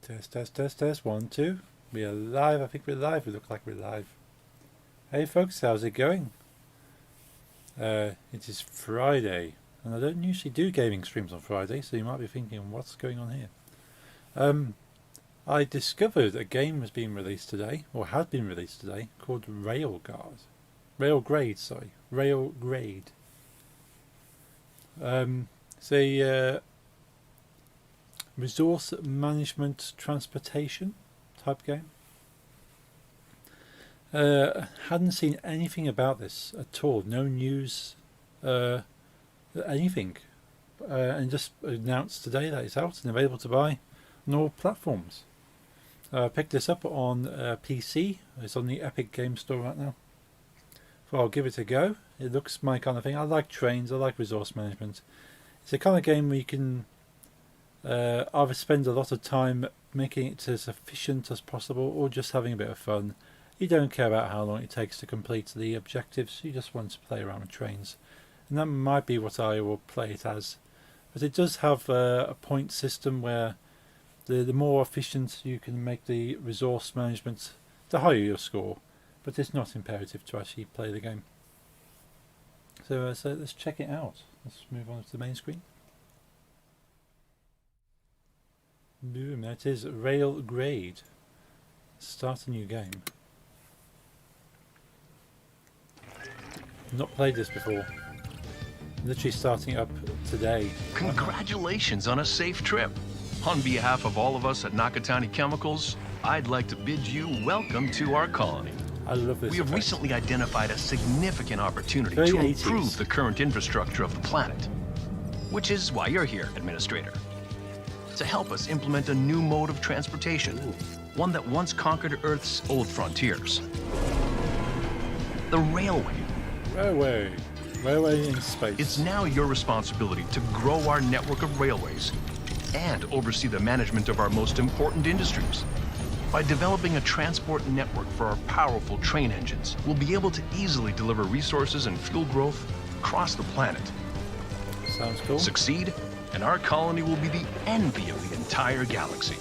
Test, test, test, test. 1, 2. We are live. I think we're live. We look like we're live. Hey folks, how's it going? It is Friday, and I don't usually do gaming streams on Friday, so you might be thinking, what's going on here? I discovered a game was being released today, or had been released today, called Railgrade, sorry. Railgrade. It's a resource management transportation type game. Hadn't seen anything about this at all. No news, anything. And just announced today that it's out and available to buy on all platforms. Picked this up on PC. It's on the Epic Game Store right now. So I'll give it a go. It looks my kind of thing. I like trains. I like resource management. It's a kind of game where you can either spend a lot of time making it as efficient as possible or just having a bit of fun. You don't care about how long it takes to complete the objectives. You just want to play around with trains. And that might be what I will play it as. But it does have a point system where the more efficient you can make the resource management, the higher your score. But it's not imperative to actually play the game. So let's check it out. Let's move on to the main screen. Boom, that is Railgrade. Start a new game. Not played this before. Literally starting up today. Congratulations on a safe trip. On behalf of all of us at Nakatani Chemicals, I'd like to bid you welcome to our colony. I love this. We have recently identified a significant opportunity Very to 80s. improve the current infrastructure of the planet. Which is why you're here, Administrator. To help us implement a new mode of transportation. One that once conquered Earth's old frontiers. The railway. Railway in space. It's now your responsibility to grow our network of railways and oversee the management of our most important industries. By developing a transport network for our powerful train engines, we'll be able to easily deliver resources and fuel growth across the planet. Sounds cool. Succeed, and our colony will be the envy of the entire galaxy.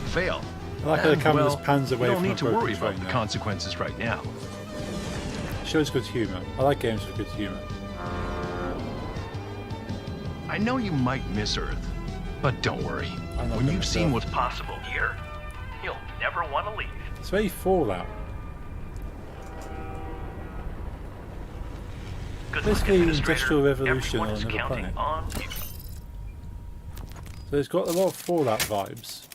Fail. I like how the camera just well, pans away you don't from need a to broken worry about train the now. consequences right now. Shows good humour. I like games with good humour. I know you might miss Earth, but don't worry. I'm not When gonna you've miss seen Earth. what's possible here, you'll never want to leave. It's very Fallout. Good luck, Basically, Administrator. Industrial Revolution Everyone on is another counting planet. on you. So it's got a lot of Fallout vibes,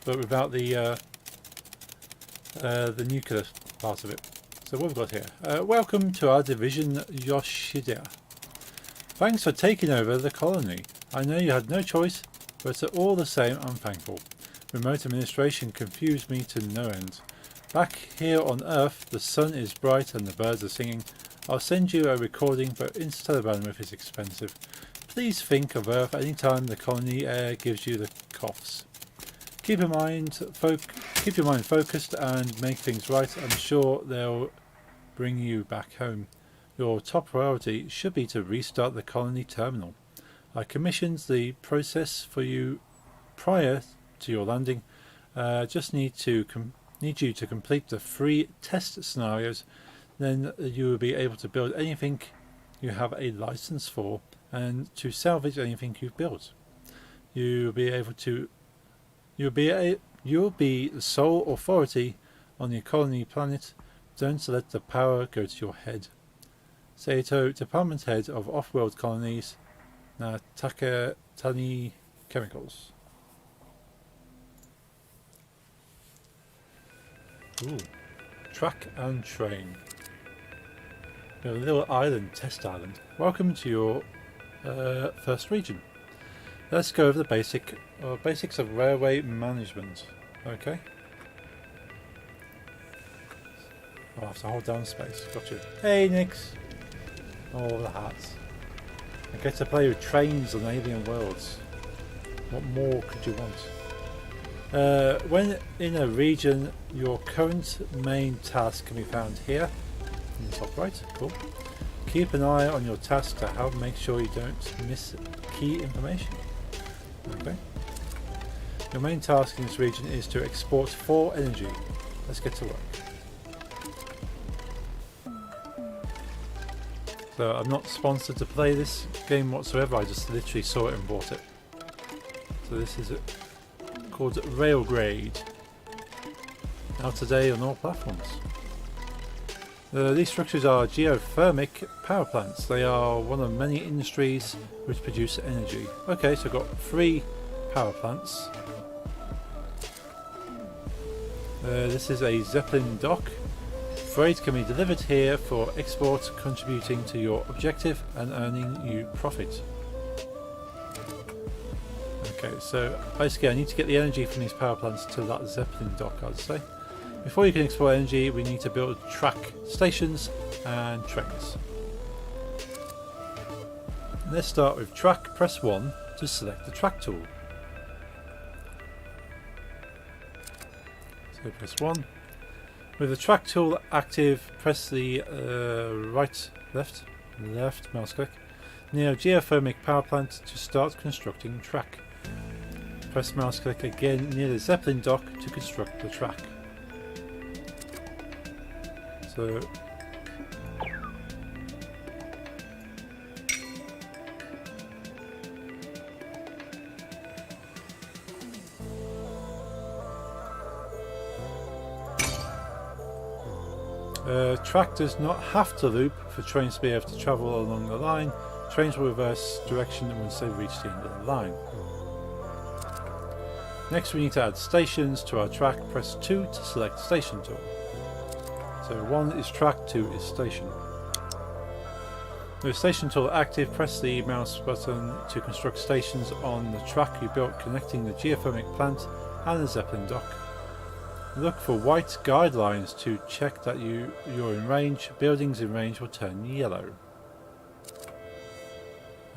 but without the nuclear part of it. So what we've got here. Welcome to our division, Yoshida. Thanks for taking over the colony. I know you had no choice, but all the same, I'm thankful. Remote administration confused me to no end. Back here on Earth, the sun is bright and the birds are singing. I'll send you a recording, but interstellar bandwidth is expensive. Please think of Earth anytime the colony air gives you the coughs. Keep your mind focused and make things right. I'm sure they'll bring you back home. Your top priority should be to restart the colony terminal. I commissioned the process for you prior to your landing. Just need you to complete the 3 test scenarios. Then you will be able to build anything you have a license for and to salvage anything you've built. You'll be the sole authority on your colony planet. Don't let the power go to your head. Saito, Department Head of Off-World Colonies, Nakatani Chemicals. Ooh. Track and train. We have a little island, test island. Welcome to your first region. Let's go over the basics of railway management. Okay. I have to hold down space. Gotcha. Hey, Nix. Oh, the hats. I get to play with trains on alien worlds. What more could you want? When in a region, your current main task can be found here. In the top right. Cool. Keep an eye on your task to help make sure you don't miss key information. Okay. Your main task in this region is to export 4 energy. Let's get to work. So I'm not sponsored to play this game whatsoever, I just literally saw it and bought it. So this is called Railgrade. Out today on all platforms. These structures are geothermic power plants. They are one of many industries which produce energy. Okay, so I've got 3 power plants. This is a Zeppelin dock. Freight can be delivered here for export, contributing to your objective and earning you profit. Okay, so basically I need to get the energy from these power plants to that Zeppelin dock, I'd say. Before you can export energy, we need to build track stations and trains. Let's start with track. Press 1 to select the track tool. So press 1. With the track tool active, press the left mouse click near geothermic power plant to start constructing track. Press mouse click again near the Zeppelin dock to construct the track. So track does not have to loop for trains to be able to travel along the line. Trains will reverse direction once they reach the end of the line. Next we need to add stations to our track. Press 2 to select station tool. So 1 is track, 2 is station. With station tool active, press the mouse button to construct stations on the track you built connecting the geothermic plant and the Zeppelin dock. Look for white guidelines to check that you're in range. Buildings in range will turn yellow.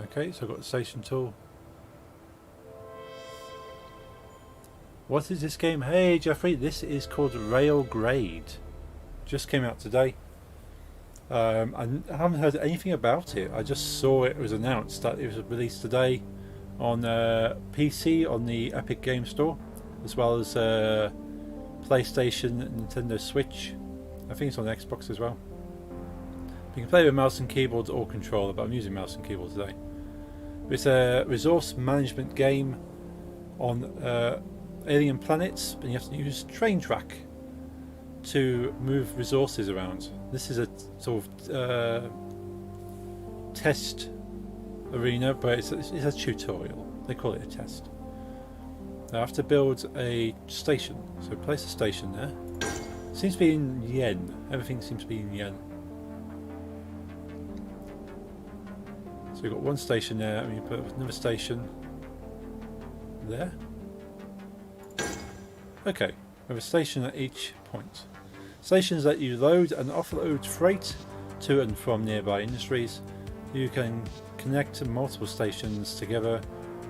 Okay, so I've got the station tool. What is this game? Hey Jeffrey, this is called Railgrade. Just came out today. I haven't heard anything about it. I just saw it was announced that it was released today on PC on the Epic Game Store, as well as PlayStation, Nintendo Switch. I think it's on Xbox as well. You can play with mouse and keyboard or controller, but I'm using mouse and keyboard today. It's a resource management game on alien planets, and you have to use train track to move resources around. This is a sort of test arena, but it's a tutorial. They call it a test. I have to build a station, so place a station there. Seems to be in yen. Everything seems to be in yen. So we've got one station there, and we put another station there. Okay, we have a station at each point. Stations let you load and offload freight to and from nearby industries. You can connect multiple stations together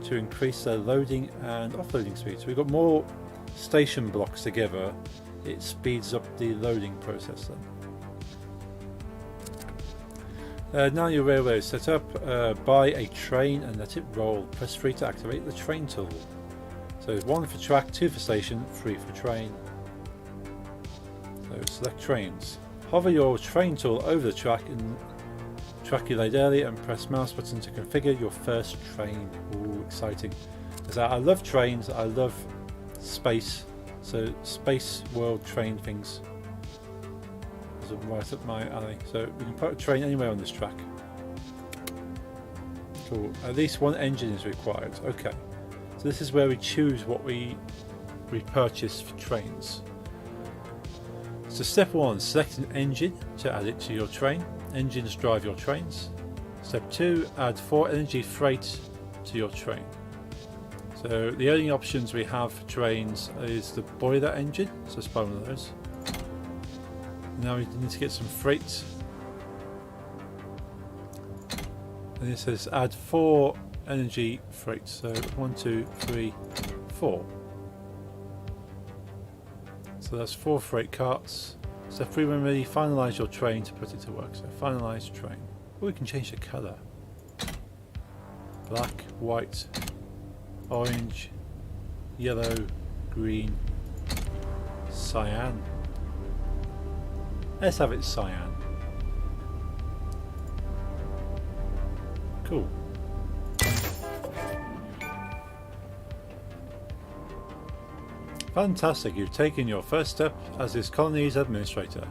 to increase their loading and offloading speed. So we've got more station blocks together. It speeds up the loading process then. Now your railway is set up, buy a train and let it roll. Press 3 to activate the train tool. So 1 for track, 2 for station, 3 for train. So select trains. Hover your train tool over the track you laid earlier and press mouse button to configure your first train. Ooh, exciting. Because I love trains, I love space, so space world train things is right up my alley. So we can put a train anywhere on this track. Cool. At least one engine is required. Okay. So this is where we choose what we purchase for trains. So step 1, select an engine to add it to your train. Engines drive your trains. Step 2, add 4 energy freight to your train. So the only options we have for trains is the boiler engine, so let's buy one of those. Now we need to get some freight. And it says add 4 energy freight. So 1, 2, 3, 4. So that's 4 freight carts. Step 3, when ready, finalise your train to put it to work. So finalise train. Oh, we can change the colour. Black, white, orange, yellow, green, cyan. Let's have it cyan. Cool. Fantastic, you've taken your first step as this colony's administrator.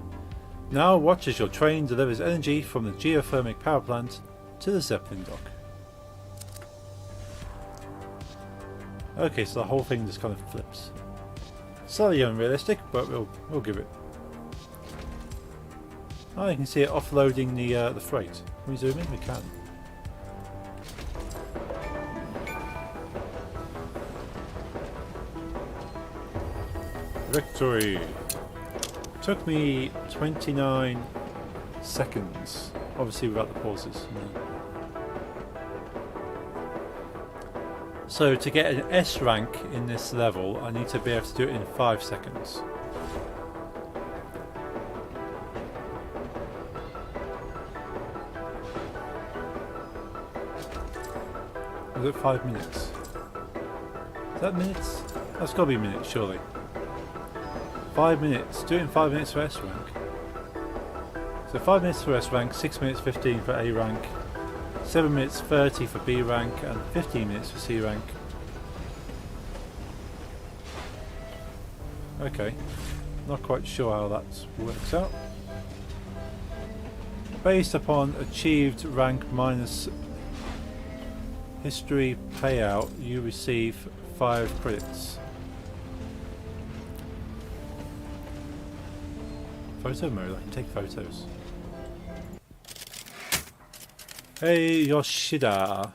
Now watch as your train delivers energy from the geothermic power plant to the Zeppelin dock. Okay, so the whole thing just kind of flips. Slightly unrealistic, but we'll give it. Oh, you can see it offloading the freight. Can we zoom in? We can. Victory! Took me 29 seconds. Obviously without the pauses. So to get an S rank in this level, I need to be able to do it in 5 seconds. Is it 5 minutes? Is that minutes? That's got to be minutes, surely. 5 minutes. Do it in 5 minutes for S rank. So 5 minutes for S rank, 6 minutes 15 for A rank, 7 minutes 30 for B rank, and 15 minutes for C rank. Okay, not quite sure how that works out. Based upon achieved rank minus history payout, you receive 5 credits. Photo mode, I can take photos. Hey Yoshida,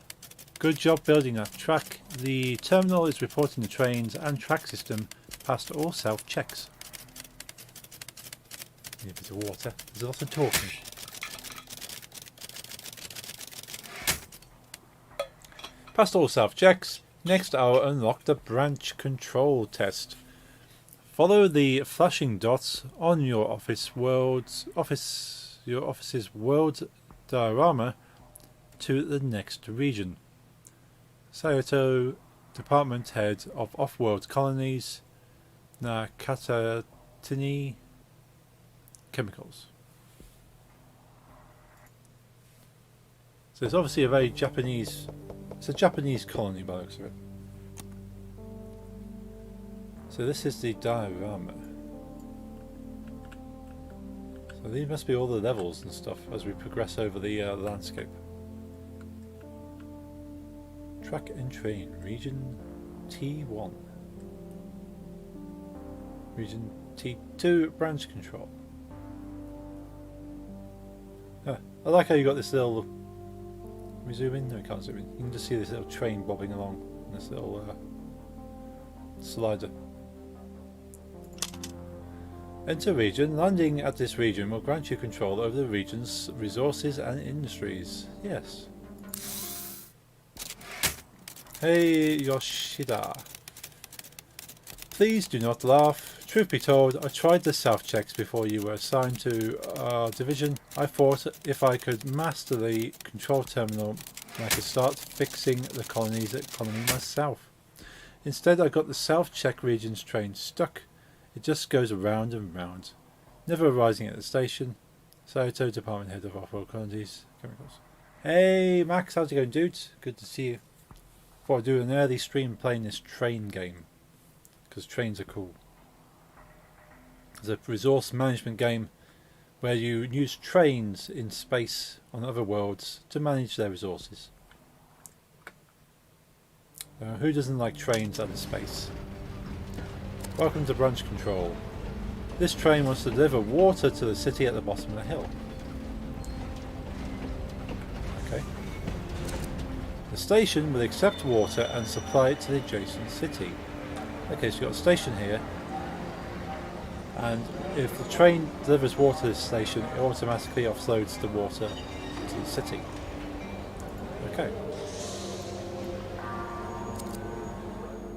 good job building that track. The terminal is reporting the trains and track system passed all self-checks. Need a bit of water, there's a lot of talking. Passed all self-checks. Next I'll unlock the branch control test. Follow the flashing dots on your office's world diorama to the next region. Saito, Department Head of Off-World Colonies, Nakatatini Chemicals. So it's obviously a very Japanese. It's a Japanese colony by the looks of it. So this is the diorama. So these must be all the levels and stuff as we progress over the landscape. Track and train, region T1. Region T2, branch control. I like how you got this little... Can we zoom in? No, we can't zoom in. You can just see this little train bobbing along. This little slider. Enter region. Landing at this region will grant you control over the region's resources and industries. Yes. Hey Yoshida. Please do not laugh. Truth be told, I tried the self-checks before you were assigned to our division. I thought if I could master the control terminal, I could start fixing the colony's economy myself. Instead, I got the self-check region's train stuck. It just goes around and round, never arising at the station. Saito, Department Head of Off-World Colonies, Chemicals. Hey Max, how's it going, dudes? Good to see you. Thought I'd do an early stream playing this train game, because trains are cool. It's a resource management game where you use trains in space on other worlds to manage their resources. Who doesn't like trains out of space? Welcome to branch control. This train wants to deliver water to the city at the bottom of the hill. Okay. The station will accept water and supply it to the adjacent city. Okay, so you've got a station here, and if the train delivers water to this station, it automatically offloads the water to the city. Okay.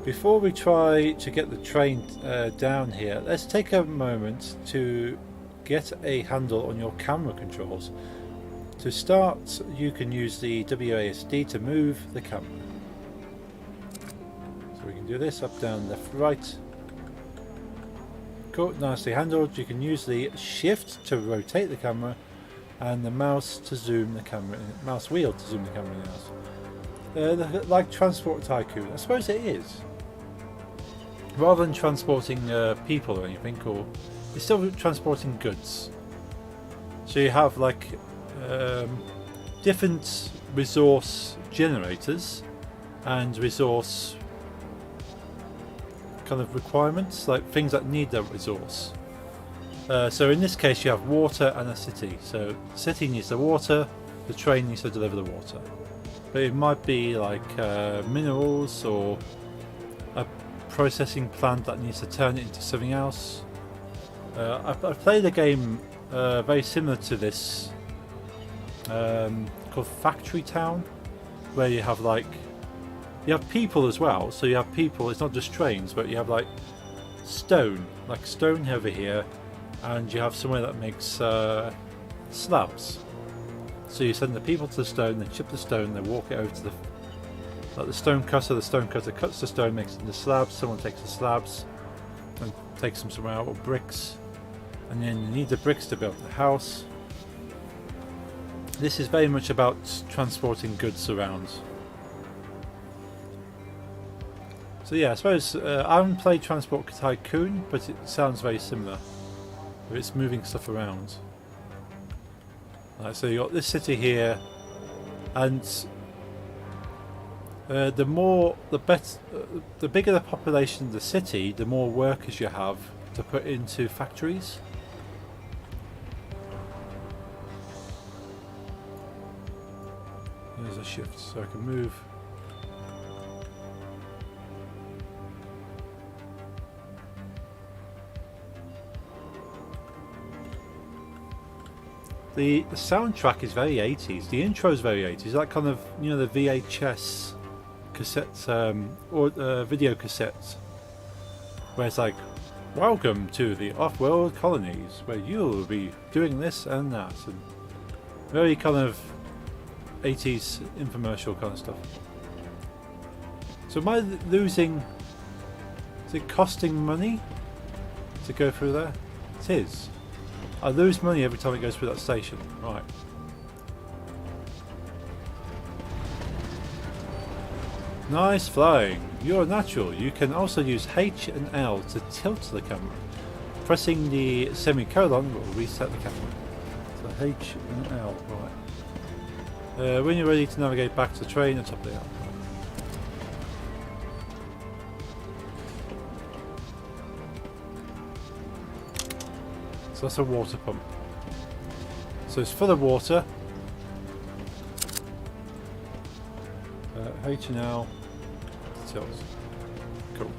Before we try to get the train down here, let's take a moment to get a handle on your camera controls. To start, you can use the WASD to move the camera. So So we can do this, up, down, left, right. Cool, nicely handled. You can use the shift to rotate the camera and the mouse to zoom the camera in, mouse wheel to zoom the camera in. Like Transport Tycoon, I suppose it is. Rather than transporting people or anything, or it's still transporting goods. So you have like different resource generators and resource kind of requirements, like things that need that resource. So in this case you have water and a city. So the city needs the water, the train needs to deliver the water. But it might be like minerals or a processing plant that needs to turn it into something else. I've played a game very similar to this called Factory Town, where you have people as well. So you have people, it's not just trains, but you have like stone over here, and you have somewhere that makes slabs. So you send the people to the stone, they chip the stone, they walk it over to the stone cutter. The stone cutter cuts the stone, makes it into slabs. Someone takes the slabs and takes them somewhere out, or bricks, and then you need the bricks to build the house. This is very much about transporting goods around. So yeah, I suppose I haven't played Transport Tycoon, but it sounds very similar. It's moving stuff around. Right, so you got this city here, and the bigger the population of the city, the more workers you have to put into factories. There's a shift, so I can move. The soundtrack is very 80s. The intro is very 80s. That kind of, you know, the VHS cassettes or video cassettes, where it's like, welcome to the off-world colonies, where you'll be doing this and that, and very kind of 80s infomercial kind of stuff. So am I losing? Is it costing money to go through there? It is. I lose money every time it goes through that station. Right. Nice flying. You're natural. You can also use H and L to tilt the camera. Pressing the semicolon will reset the camera. So H and L. Right. When you're ready to navigate back to the train, at the top of the L. So that's a water pump. So it's full of water. H and L tilts. Cool.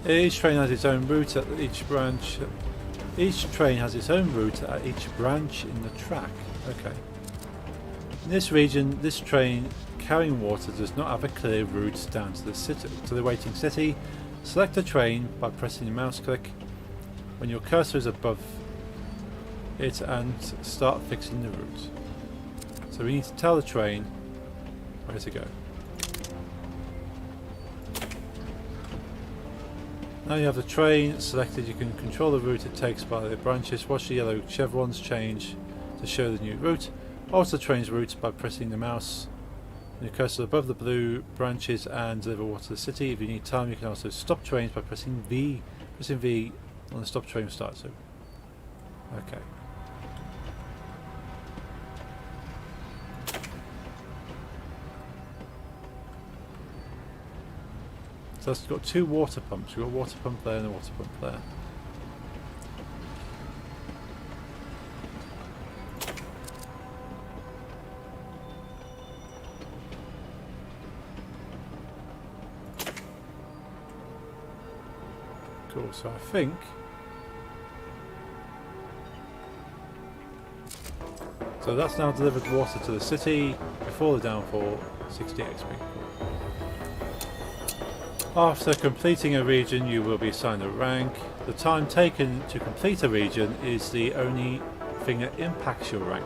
Each train has its own route at each branch. Each train has its own route at each branch in the track. Okay. In this region, this train carrying water does not have a clear route down to the city, to the waiting city. Select a train by pressing the mouse click when your cursor is above it and start fixing the route. So we need to tell the train where to go. Now you have the train selected, you can control the route it takes by the branches. Watch the yellow chevrons change to show the new route. Alter the train's route by pressing the mouse and your cursor above the blue branches and deliver water to the city. If you need time, you can also stop trains by pressing V. Pressing V on the stop train start. So, okay. So it's got two water pumps. We've got a water pump there and a water pump there. Cool, so I think so that's now delivered water to the city before the downfall. 60 XP. After completing a region, you will be assigned a rank. The time taken to complete a region is the only thing that impacts your rank.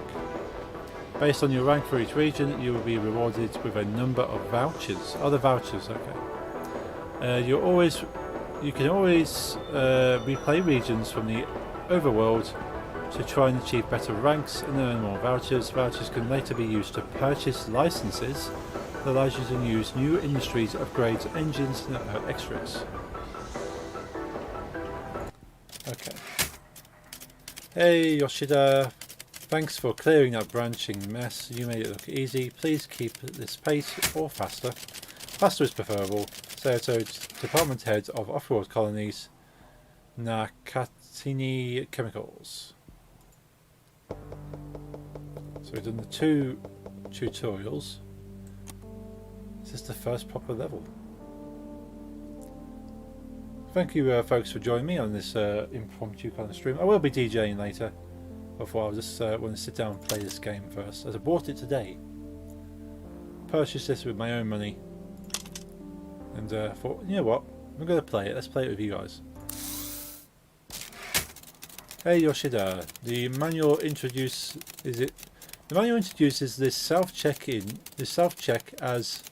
Based on your rank for each region, you will be rewarded with a number of vouchers. Other vouchers, okay. You can always replay regions from the overworld to try and achieve better ranks and earn more vouchers. Vouchers can later be used to purchase licenses that allows you to use new industries, upgrades, engines, and extras. Okay. Hey Yoshida, thanks for clearing that branching mess. You made it look easy. Please keep this pace or faster. Faster is preferable. Saito, Department Head of Off-World Colonies, Nakatini Chemicals. So we've done the 2 tutorials. This is the first proper level. Thank you folks for joining me on this impromptu kind of stream. I will be DJing later. Before I just want to sit down and play this game first, as I bought it today. Purchased this with my own money. And thought, you know what, I'm going to play it. Let's play it with you guys. Hey Yoshida, the manual introduces this self-check as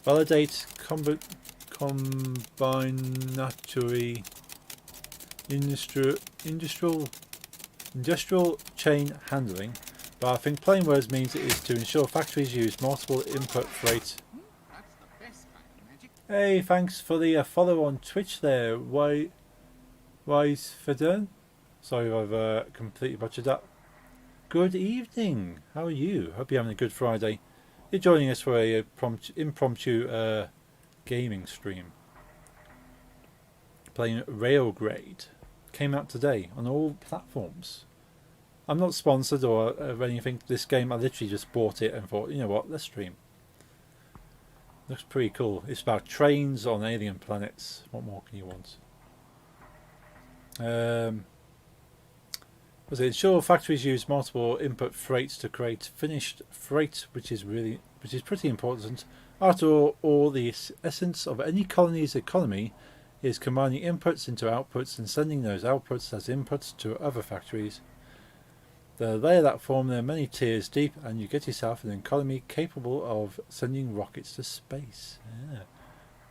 validate combinatory industrial chain handling, but I think plain words means it is to ensure factories use multiple input freight. Hey, thanks for the follow on Twitch there, Wise Federn. Sorry if I've completely butchered that. Good evening, how are you? Hope you're having a good Friday. You're joining us for a impromptu gaming stream. Playing Railgrade. Came out today on all platforms. I'm not sponsored or anything. This game, I literally just bought it and thought, you know what, let's stream. Looks pretty cool. It's about trains on alien planets. What more can you want? Was it ensure factories use multiple input freights to create finished freight, which is pretty important. After all, the essence of any colony's economy is combining inputs into outputs and sending those outputs as inputs to other factories. The layer that form there many tiers deep, and you get yourself an economy capable of sending rockets to space. Yeah.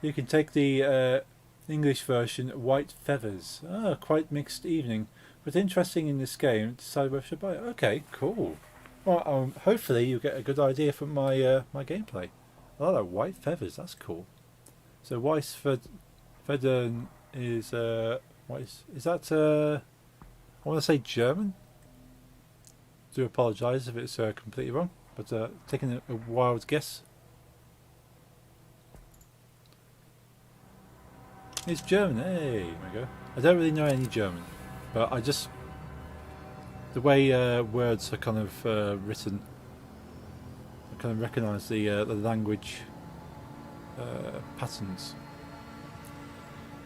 You can take the English version, White Feathers. Quite mixed evening, but interesting in this game. Decide whether I should buy it. Okay, cool. Well, hopefully you get a good idea from my my gameplay. I like that, White Feathers. That's cool. So White Feather is what is that? I want to say German. Do apologise if it's completely wrong, but taking a wild guess. It's German. Hey, there we go. I don't really know any German, but I just the way words are kind of written, I kind of recognise the language patterns.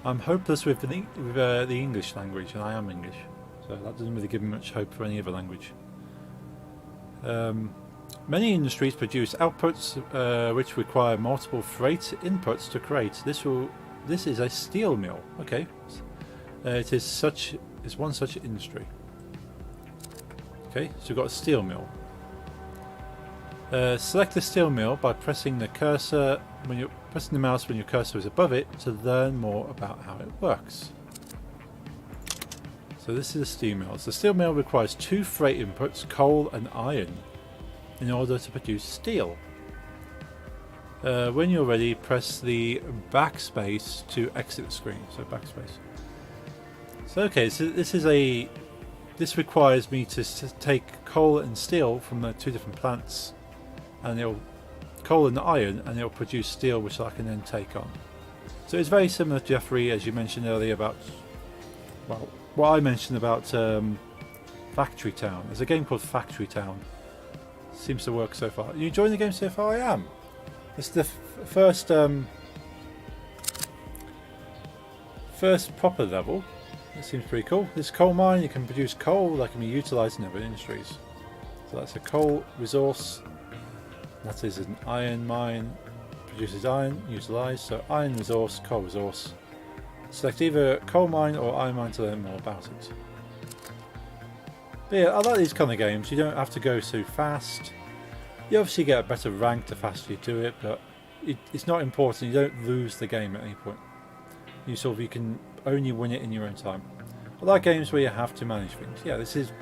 I'm hopeless with the English language, and I am English, so that doesn't really give me much hope for any other language. Many industries produce outputs which require multiple freight inputs to create. This is a steel mill. Okay, it's one such industry. Okay, so we've got a steel mill. Select the steel mill by pressing the cursor when you're pressing the mouse when your cursor is above it to learn more about how it works. So this is a steel mill. So the steel mill requires 2 freight inputs, coal and iron, in order to produce steel. When you're ready, press the backspace to exit the screen. So backspace. So okay, so this requires me to take coal and steel from the 2 different plants, and coal and iron, and it'll produce steel, which I can then take on. So it's very similar to Jeffrey, as you mentioned earlier about, well, what I mentioned about Factory Town. There's a game called Factory Town. Seems to work so far. Are you enjoying the game so far? I am. It's the first proper level. It seems pretty cool. This coal mine, you can produce coal that can be utilised in other industries. So that's a coal resource. That is an iron mine. Produces iron, utilised. So iron resource, coal resource. Select either coal mine or iron mine to learn more about it. But yeah, I like these kind of games. You don't have to go so fast. You obviously get a better rank the faster you do it, but it's not important. You don't lose the game at any point. You can only win it in your own time. I like games where you have to manage things. Yeah, this is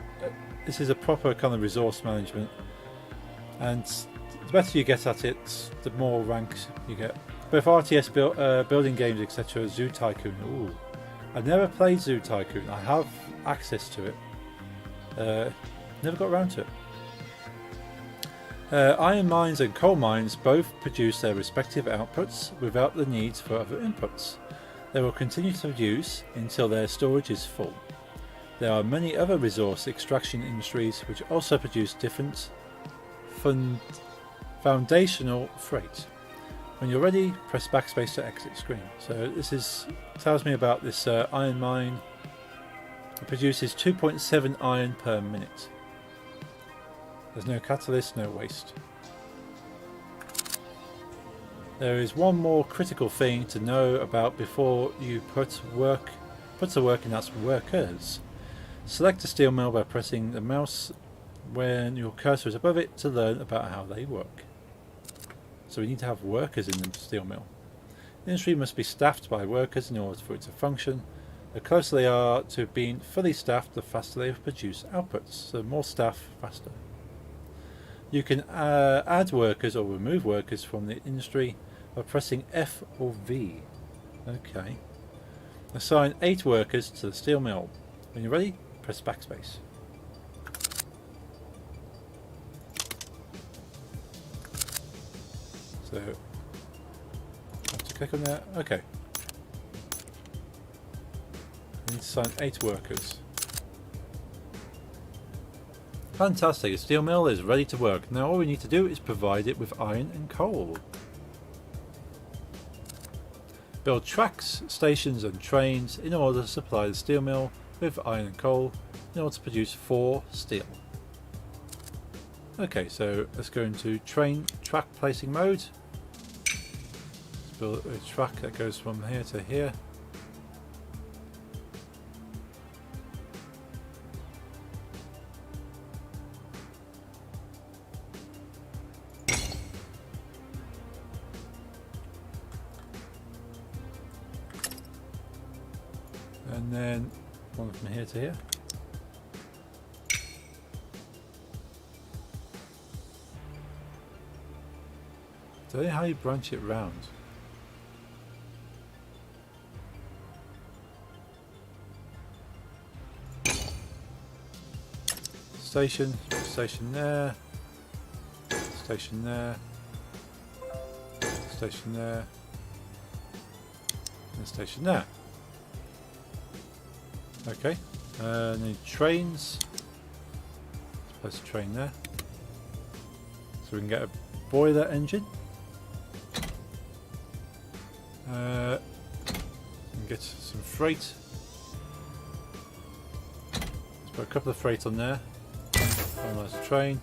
a proper kind of resource management, and the better you get at it, the more ranks you get. Both RTS building games, etc. Zoo Tycoon. Ooh, I've never played Zoo Tycoon. I have access to it. Never got around to it. Iron mines and coal mines both produce their respective outputs without the need for other inputs. They will continue to use until their storage is full. There are many other resource extraction industries which also produce different foundational freight. When you're ready, press backspace to exit screen. So this tells me about this iron mine. It produces 2.7 iron per minute. There's no catalyst, no waste. There is one more critical thing to know about before you put to work, and that's workers. Select a steel mill by pressing the mouse when your cursor is above it to learn about how they work. So we need to have workers in the steel mill. The industry must be staffed by workers in order for it to function. The closer they are to being fully staffed, the faster they produce outputs. So more staff, faster. You can add workers or remove workers from the industry by pressing F or V. Okay. Assign 8 workers to the steel mill. When you're ready, press backspace. So, I have to click on that. Okay. I need to assign 8 workers. Fantastic, the steel mill is ready to work. Now all we need to do is provide it with iron and coal. Build tracks, stations and trains in order to supply the steel mill with iron and coal in order to produce 4 steel. Okay, so let's go into track placing mode. Let's build a track that goes from here to here. And then one from here to here. I don't know how you branch it round. Station there, station there, station there, and station there. Okay, and then trains. Let's place a train there, so we can get a boiler engine. And get some freight. Let's put a couple of freight on there. Analyze the train.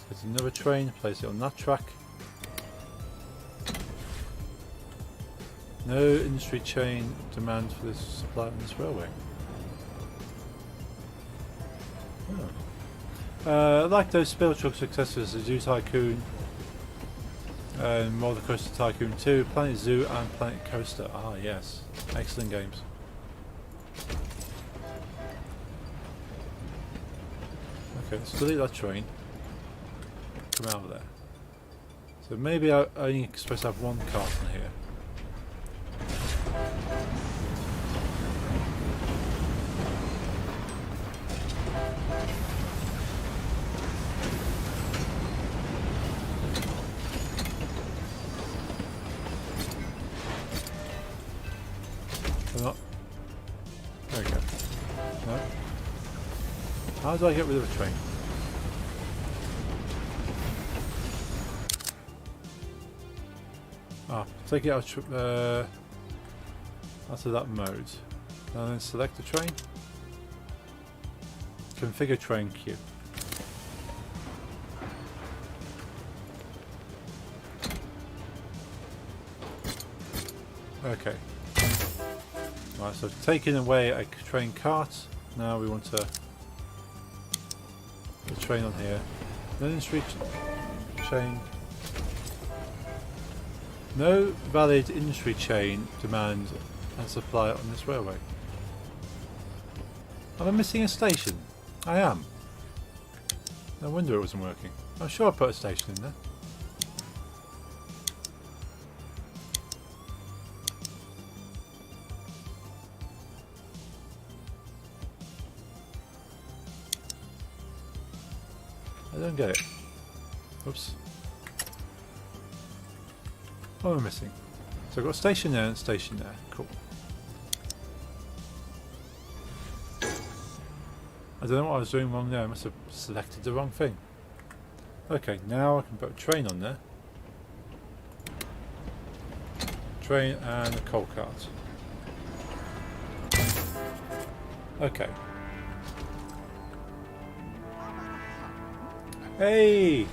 Let's get another train, place it on that track. No industry chain demand for this supply on this railway. Oh. Like those Spill Truck successors, the Zoo Tycoon, Roller Coaster Tycoon 2, Planet Zoo and Planet Coaster. Ah yes, excellent games. Okay, let's delete that train. Come out of there. So maybe I only supposed to have one cart in here. Not. There we go. No. How do I get rid of a train? Ah, take it out of that mode. And then select the train. Configure train queue. Okay. Right, so I've taken away a train cart. Now we want to put a train on here. Then chain. No valid industry chain demand and supply on this railway. Am I missing a station? I am. No wonder it wasn't working. I'm sure I put a station in there. I don't get it. Oops. What am I missing? So I've got a station there and a station there. Cool. I don't know what I was doing wrong there. I must have selected the wrong thing. Okay, now I can put a train on there. Train and a coal cart. Okay. Hey!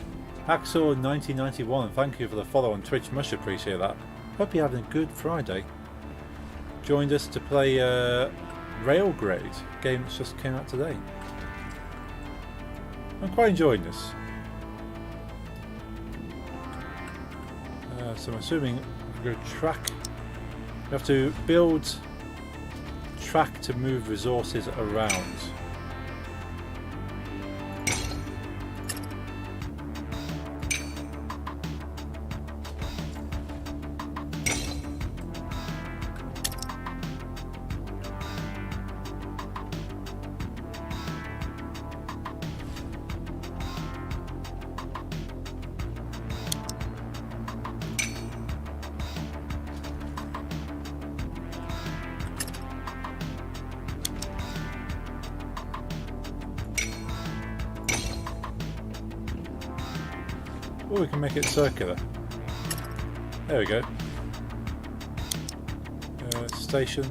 Hacksaw1991, thank you for the follow on Twitch, much appreciate that. Hope you're having a good Friday. Joined us to play Railgrade, game that just came out today. I'm quite enjoying this. So I'm assuming we go track. You have to build track to move resources around. Oh, we can make it circular. There we go. Station.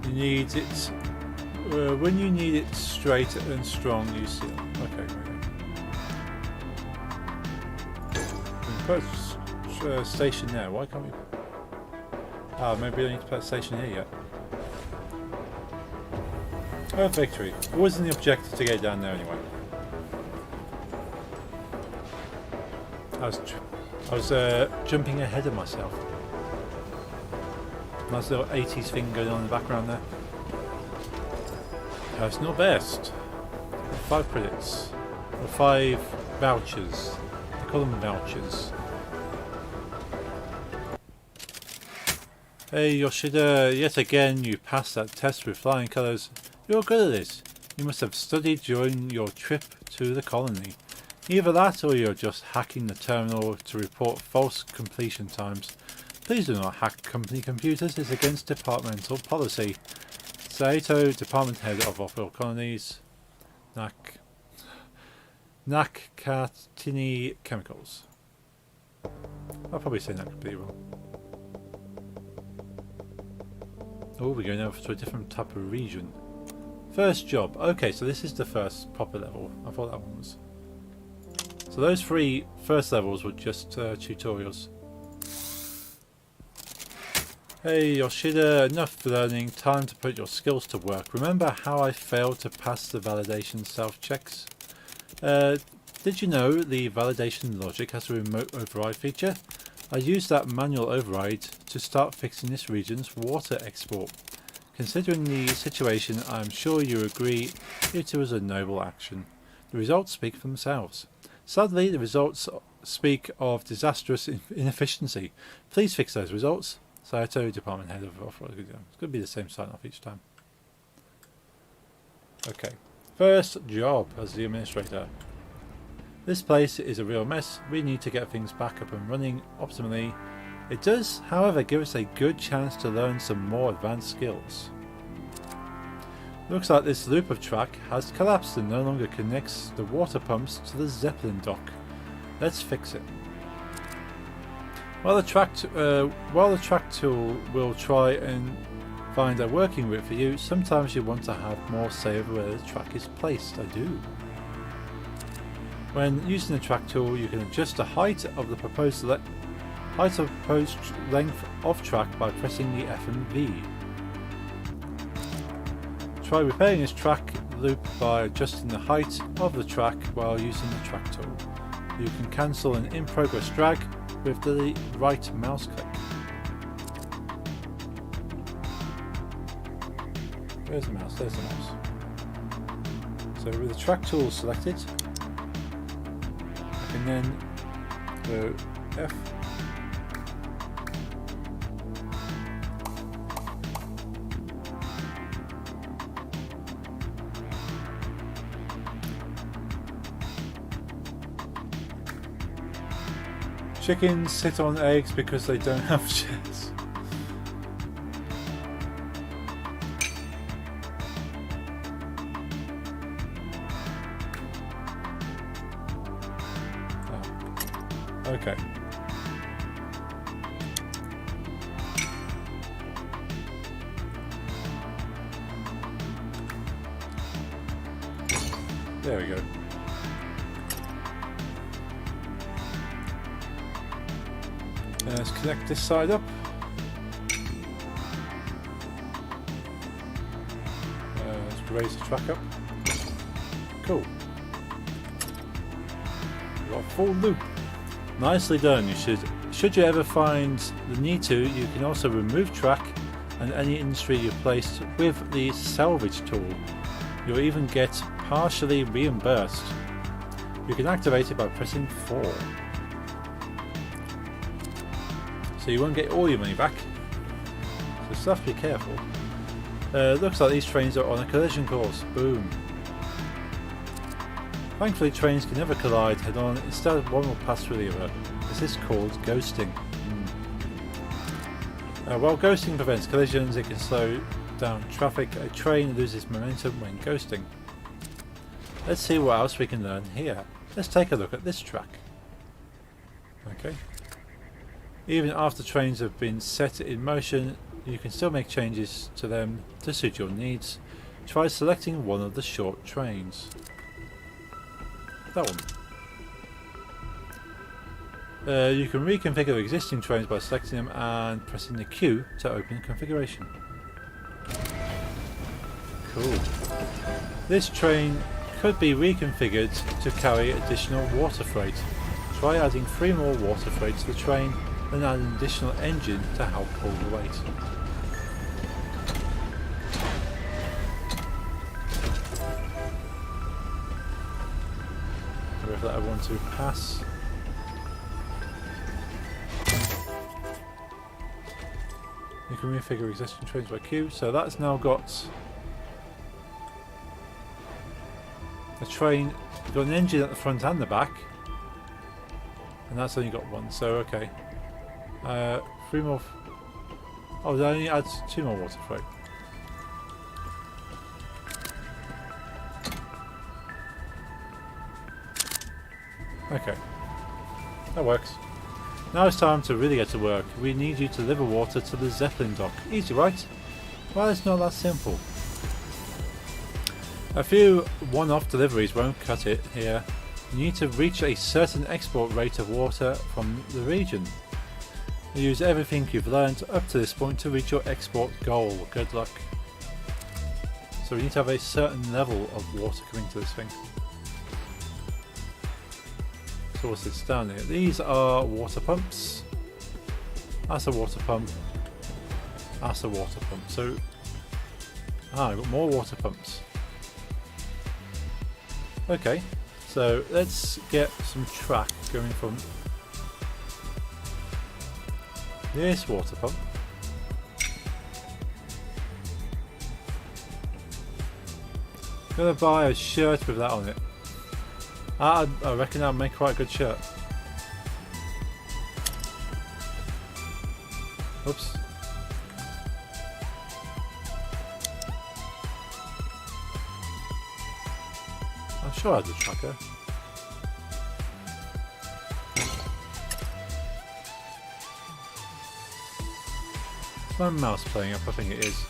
You need it when you need it straight and strong. You see. Okay. We can put a station there. Why can't we? Ah, maybe we don't need to put a station here yet. Oh, victory. It wasn't the objective to get down there anyway. I was jumping ahead of myself. Nice little 80s thing going on in the background there. Personal best. 5 credits. Or 5 vouchers. They call them vouchers. Hey Yoshida, yet again you passed that test with flying colours. You're good at this. You must have studied during your trip to the colony. Either that or you're just hacking the terminal to report false completion times. Please do not hack company computers. It's against departmental policy. Saito, Department Head of Offshore Colonies. Nakatini Chemicals. I'll probably say that completely wrong. Oh, we're going over to a different type of region. First job. Okay, so this is the first proper level. I thought that one was. So those 3 first levels were just tutorials. Hey Yoshida, enough learning. Time to put your skills to work. Remember how I failed to pass the validation self-checks? Did you know the validation logic has a remote override feature? I used that manual override to start fixing this region's water export. Considering the situation, I am sure you agree it was a noble action. The results speak for themselves. Sadly, the results speak of disastrous inefficiency. Please fix those results. Saito, Department Head of Off-Road. It's going to be the same sign off each time. Okay. First job as the administrator. This place is a real mess. We need to get things back up and running optimally. It does, however, give us a good chance to learn some more advanced skills. Looks like this loop of track has collapsed and no longer connects the water pumps to the Zeppelin dock. Let's fix it. While the track tool will try and find a working route for you, sometimes you want to have more say over where the track is placed. I do. When using the track tool, you can adjust the height of the proposed length of track by pressing the F and V. Try repairing this track. loop by adjusting the height of the track while using the track tool. You can cancel an in-progress drag with the right mouse click. Where's the mouse? There's the mouse. So with the track tool selected, I can then go F. Chickens sit on eggs because they don't have shells. Oh. Okay. There we go. Let's connect this side up. Let's raise the track up. Cool. We've got a full loop. Nicely done. Should you ever find the need to, you can also remove track and any industry you placed with the salvage tool. You'll even get partially reimbursed. You can activate it by pressing 4. So you won't get all your money back. So just have to be careful. Looks like these trains are on a collision course. Boom. Thankfully trains can never collide head on, instead one will pass through the other. This is called ghosting. While ghosting prevents collisions, it can slow down traffic. A train loses momentum when ghosting. Let's see what else we can learn here. Let's take a look at this track. Okay. Even after trains have been set in motion, you can still make changes to them to suit your needs. Try selecting one of the short trains. That one. You can reconfigure existing trains by selecting them and pressing the Q to open the configuration. Cool. This train could be reconfigured to carry additional water freight. Try adding 3 more water freight to the train, then add an additional engine to help pull the weight. If that I want to pass. You can refigure existing trains by Q. So that's now got a train, got an engine at the front and the back, and that's only got 1. So okay. 3 more. Oh, that only adds 2 more water freight. Okay, that works. Now it's time to really get to work. We need you to deliver water to the Zeppelin dock. Easy, right? Well, it's not that simple. A few one-off deliveries won't cut it here. You need to reach a certain export rate of water from the region. You use everything you've learned up to this point to reach your export goal. Good luck. So we need to have a certain level of water coming to this thing. Sources down here. These are water pumps. That's a water pump. That's a water pump. So, I've got more water pumps. Okay, so let's get some track going from this water pump. Gonna buy a shirt with that on it. I reckon that'll make quite a good shirt. Oops. I'm sure I had the tracker. Is my mouse playing up? I think it is.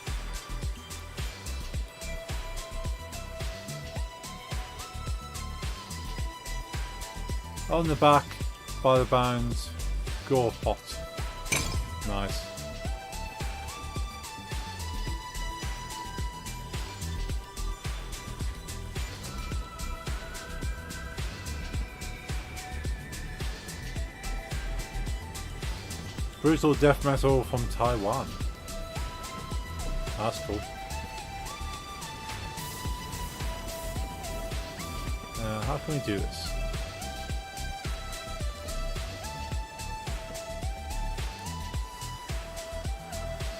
On the back, by the bounds, gore pot. Nice. Brutal death metal from Taiwan. That's cool. How can we do this?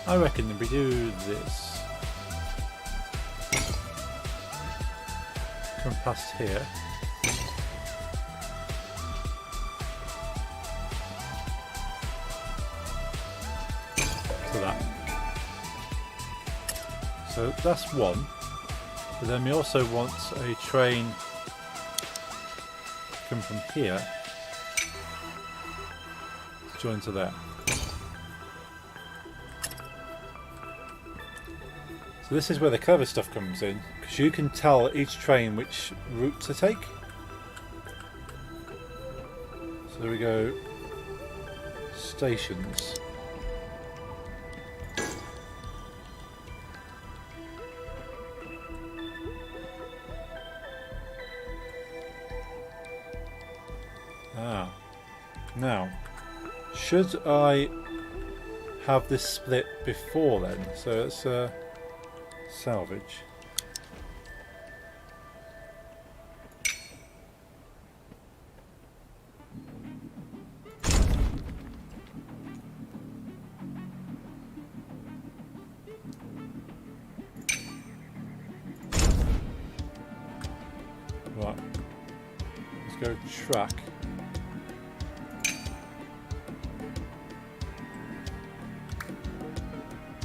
I reckon if we do this, come past here. To that. So that's one. But then we also want a train to come from here to join to there. So this is where the clever stuff comes in, because you can tell each train which route to take. So there we go. Stations. Ah. Now, should I have this split before then? So it's salvage. Right. Let's go track.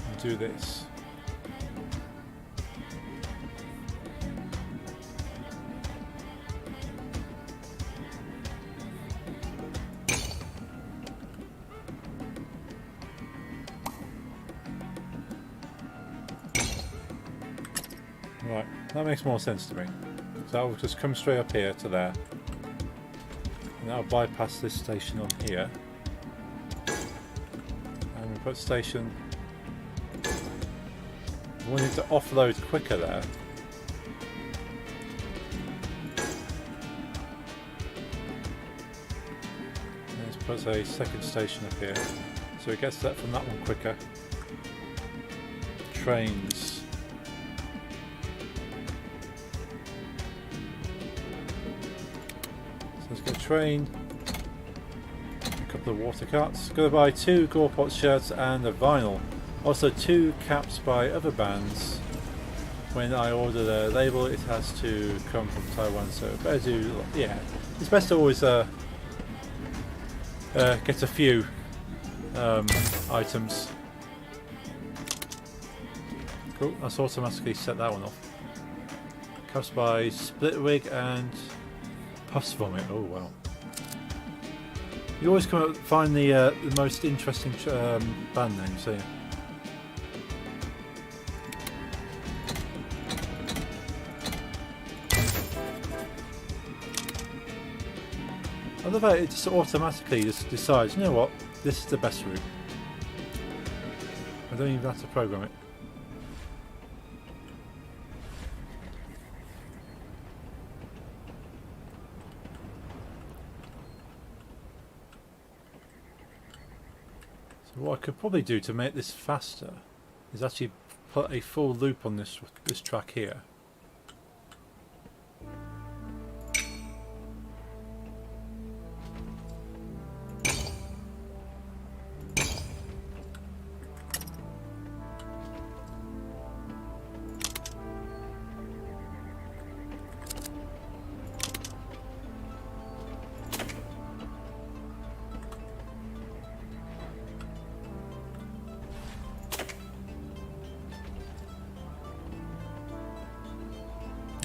And do this. Right, that makes more sense to me. So that will just come straight up here to there. And that'll bypass this station on here. And we put station. We want it to offload quicker there. Let's put a second station up here. So it gets that from that one quicker. Trains. Let's get a train, a couple of water carts. Gotta buy 2 Gorepot shirts and a vinyl. Also 2 caps by other bands. When I order the label, it has to come from Taiwan, so better do, yeah. It's best to always get a few items. Cool, that's automatically set that one off. Caps by Splitwig and Puss Vomit. Oh wow! You always come up find the most interesting band names, so yeah. I love how it just automatically just decides, you know what, this is the best route. I don't even have to program it. What I could probably do to make this faster is actually put a full loop on this track here.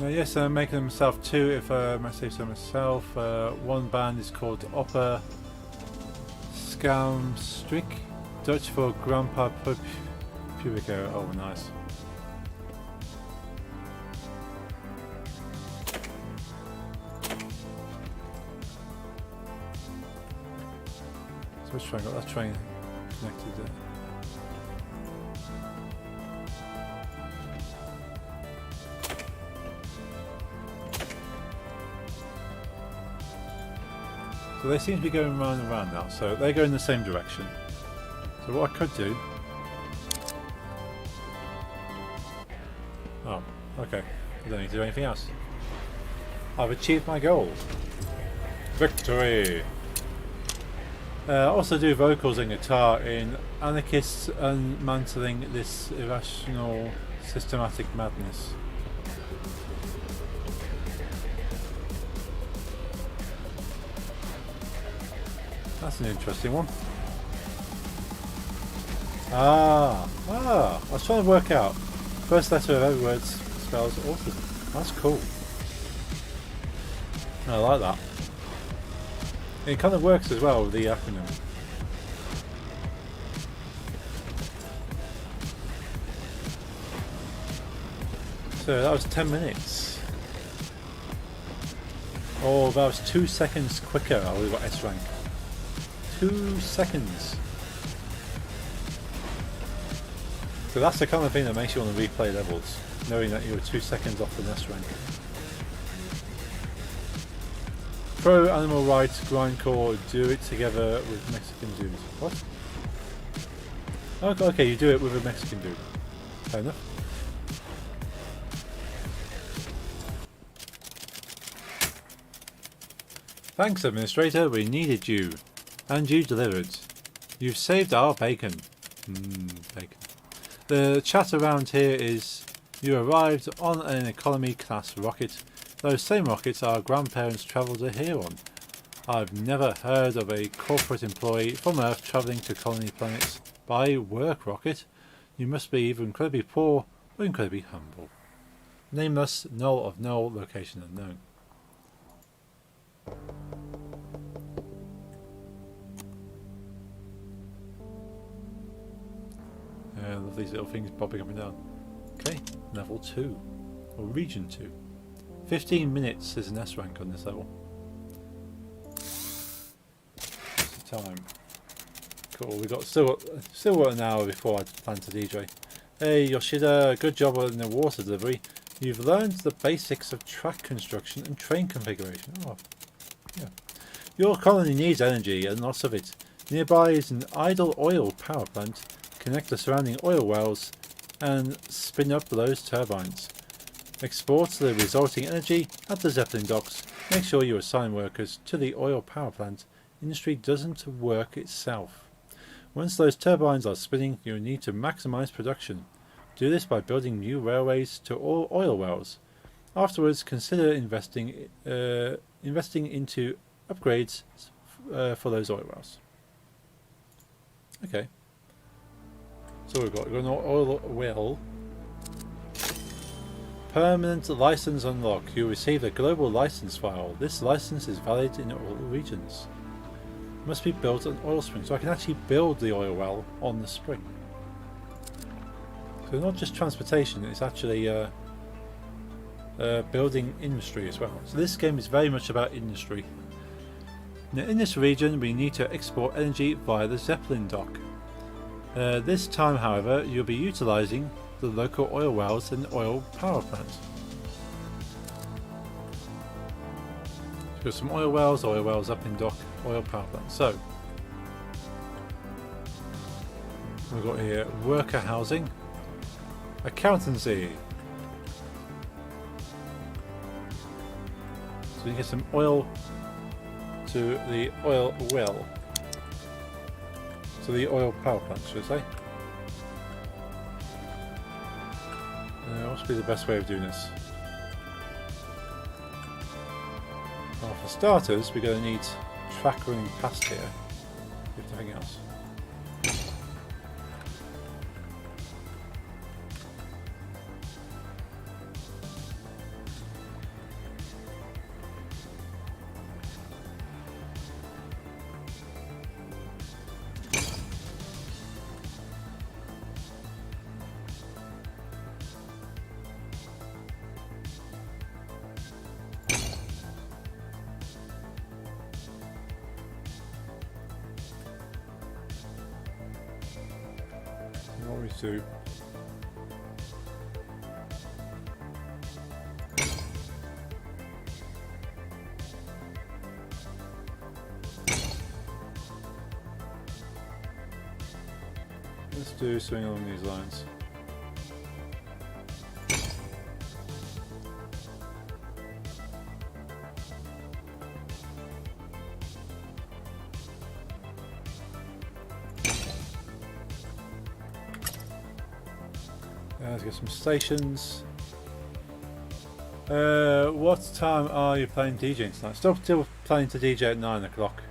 Yes, I'm making them myself too, if I say so myself. One band is called Opper Skamstrik, Dutch for Grandpa Pubico. Oh, nice. So which train got that train connected there? So they seem to be going round and round now, so they go in the same direction. So what I could do... Oh, okay. I don't need to do anything else. I've achieved my goal. Victory! Also do vocals and guitar in Anarchists Unmantling This Irrational Systematic Madness. That's an interesting one. I was trying to work out. First letter of every word spells autism. That's cool. I like that. It kind of works as well with the acronym. So that was 10 minutes. Oh, that was 2 seconds quicker. Oh, we got S rank. 2 seconds. So that's the kind of thing that makes you want to replay levels, knowing that you were 2 seconds off the S rank. Pro animal rights grindcore, do it together with Mexican dudes. What? Okay, you do it with a Mexican dude. Fair enough. Thanks, Administrator, we needed you. And you delivered. You've saved our bacon. Bacon. The chat around here is you arrived on an economy class rocket. Those same rockets our grandparents travelled here on. I've never heard of a corporate employee from Earth travelling to colony planets by work rocket. You must be either incredibly poor or incredibly humble. Nameless, null of null, location unknown. I love these little things popping up and down. Okay, level 2, or region 2. 15 minutes is an S rank on this level. What's the time? Cool, we got still got an hour before I plan to DJ. Hey Yoshida, good job on the water delivery. You've learned the basics of track construction and train configuration. Oh, yeah. Your colony needs energy and lots of it. Nearby is an idle oil power plant. Connect the surrounding oil wells and spin up those turbines. Export the resulting energy at the Zeppelin docks. Make sure you assign workers to the oil power plant. Industry doesn't work itself. Once those turbines are spinning, you need to maximize production. Do this by building new railways to all oil wells. Afterwards, consider investing into upgrades for those oil wells. Okay. So we've got an oil well. Permanent license unlock. You receive a global license file. This license is valid in all regions. Must be built on oil spring. So I can actually build the oil well on the spring. So not just transportation, it's actually building industry as well. So this game is very much about industry. Now in this region we need to export energy via the Zeppelin dock. This time, however, you'll be utilising the local oil wells and oil power plants. We've got some oil wells up in dock, oil power plants. So, we've got here worker housing, accountancy. So you get some oil to the oil well. So the oil power plant, should I say? What must be the best way of doing this? Well, for starters, we're going to need track running past here, if nothing else. What we do? do something along these lines. Let's get some stations. What time are you playing DJing tonight? Still planning to DJ at 9 o'clock.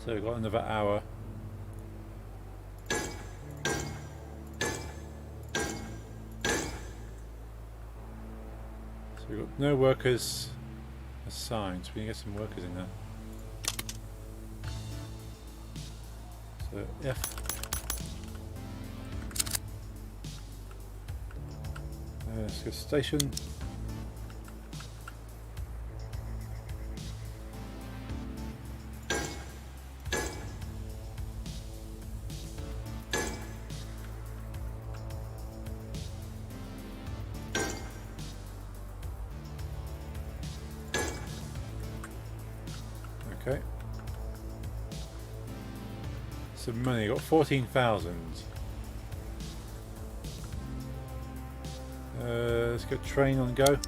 So we've got another hour. So we've got no workers assigned. So we can get some workers in there. So F. Let's go station. Okay. Some money, got 14,000. Let's get train on go.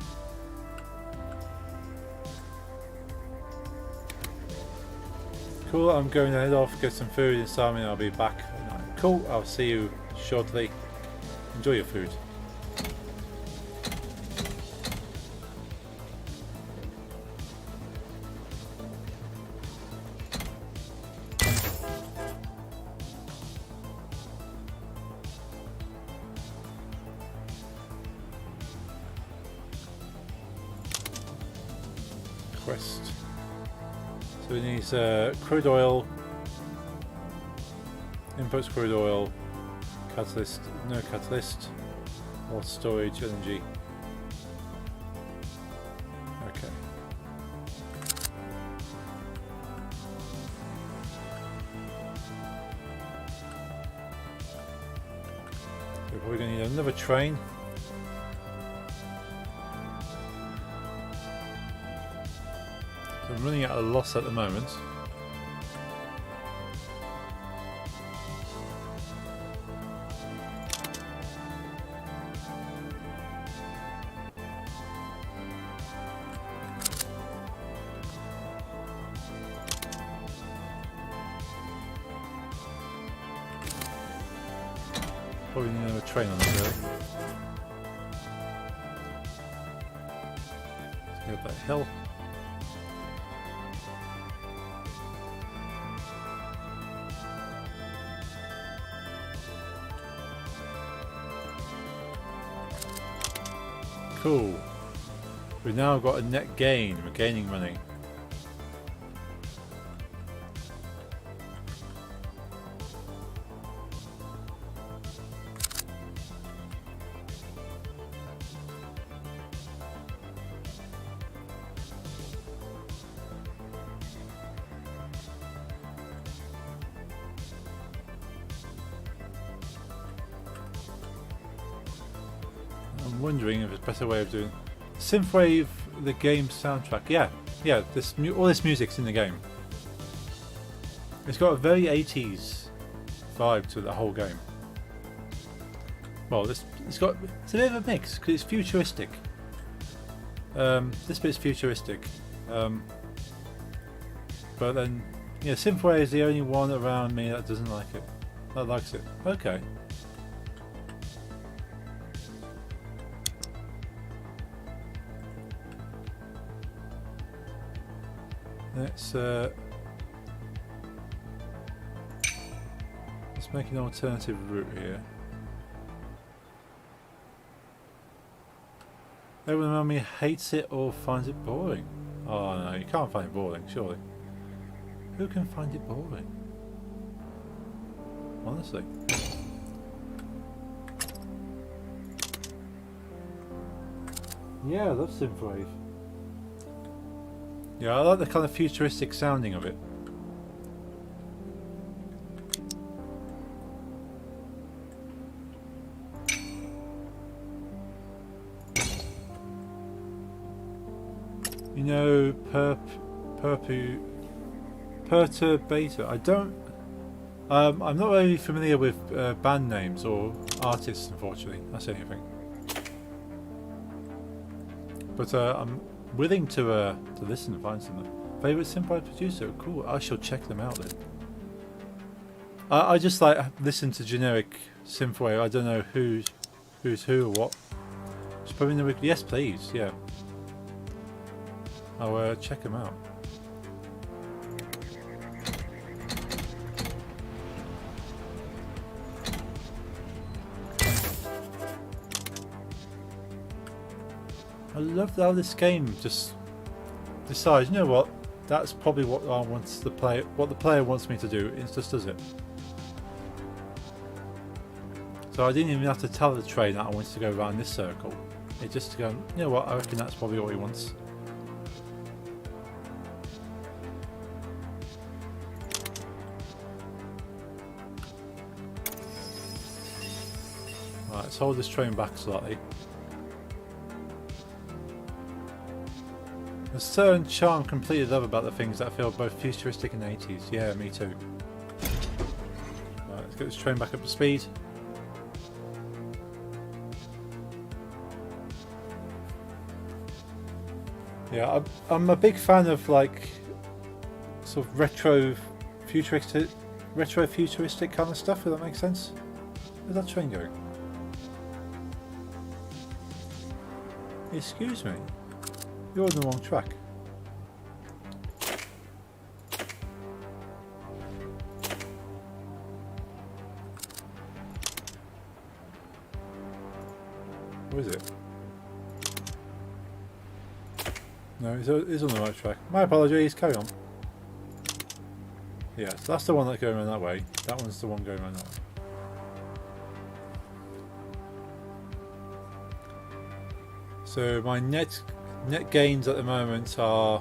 Cool, I'm going to head off, get some food inside me and I'll be back. Cool, I'll see you shortly. Enjoy your food. Quest. So we need crude oil, imports crude oil, catalyst, no catalyst, or storage energy. Okay. So we're probably going to need another train. I'm running at a loss at the moment. Probably need another train on the go. Let's go up that hill. Cool. We've now got a net gain. We're gaining money. I'm wondering if there's a better way of doing synthwave, the game soundtrack. Yeah, all this music's in the game. It's got a very 80s vibe to the whole game. Well, it's a bit of a mix because it's futuristic. This bit's futuristic, but then synthwave is the only one around me that doesn't like it. That likes it. Okay. Let's make an alternative route here. Everyone around me hates it or finds it boring. Oh no, you can't find it boring, surely. Who can find it boring? Honestly. Yeah, I love synthwave. Yeah, I like the kind of futuristic sounding of it. You know, perturbator. I don't I'm not really familiar with band names or artists, unfortunately. That's the only thing. But I'm willing to listen and find something. Favorite synthwave producer? Cool. I shall check them out then. I just like listen to generic synthwave. I don't know who's who or what. Just put in the yes, please. Yeah. I'll check them out. I love how this game just decides, you know what, that's probably what I want the player, what the player wants me to do. It just does it. So I didn't even have to tell the train that I wanted to go around this circle. It just go, you know what, I reckon that's probably what he wants. Right, let's hold this train back slightly. There's a certain charm completely love about the things that feel both futuristic and 80s. Yeah, me too. Right, let's get this train back up to speed. Yeah, I'm a big fan of like sort of retro futuristic kind of stuff, if that makes sense. Where's that train going? Excuse me. You're on the wrong track. Where is it? No, it is on the right track. My apologies, carry on. Yeah, so that's the one that's going around that way. That one's the one going around that way. So my net gains at the moment are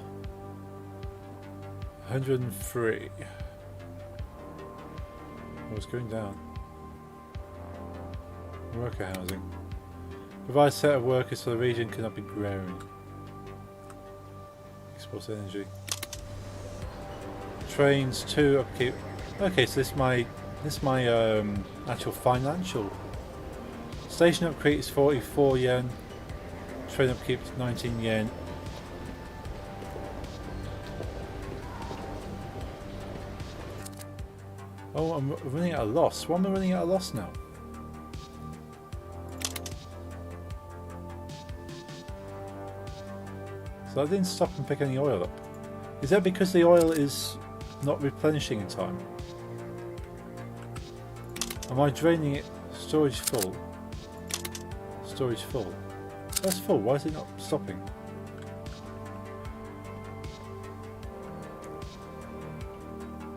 103. Oh, it's going down. Worker housing. Provide set of workers for the region cannot be grown. Export energy. Trains 2 upkeep. Okay, so this is my actual financial. Station upkeep is 44 yen. Train upkeep is 19 yen. Oh, I'm running at a loss. Why am I running at a loss now? So I didn't stop and pick any oil up. Is that because the oil is not replenishing in time? Am I draining it? Storage full. Storage full. That's full. Why is it not stopping?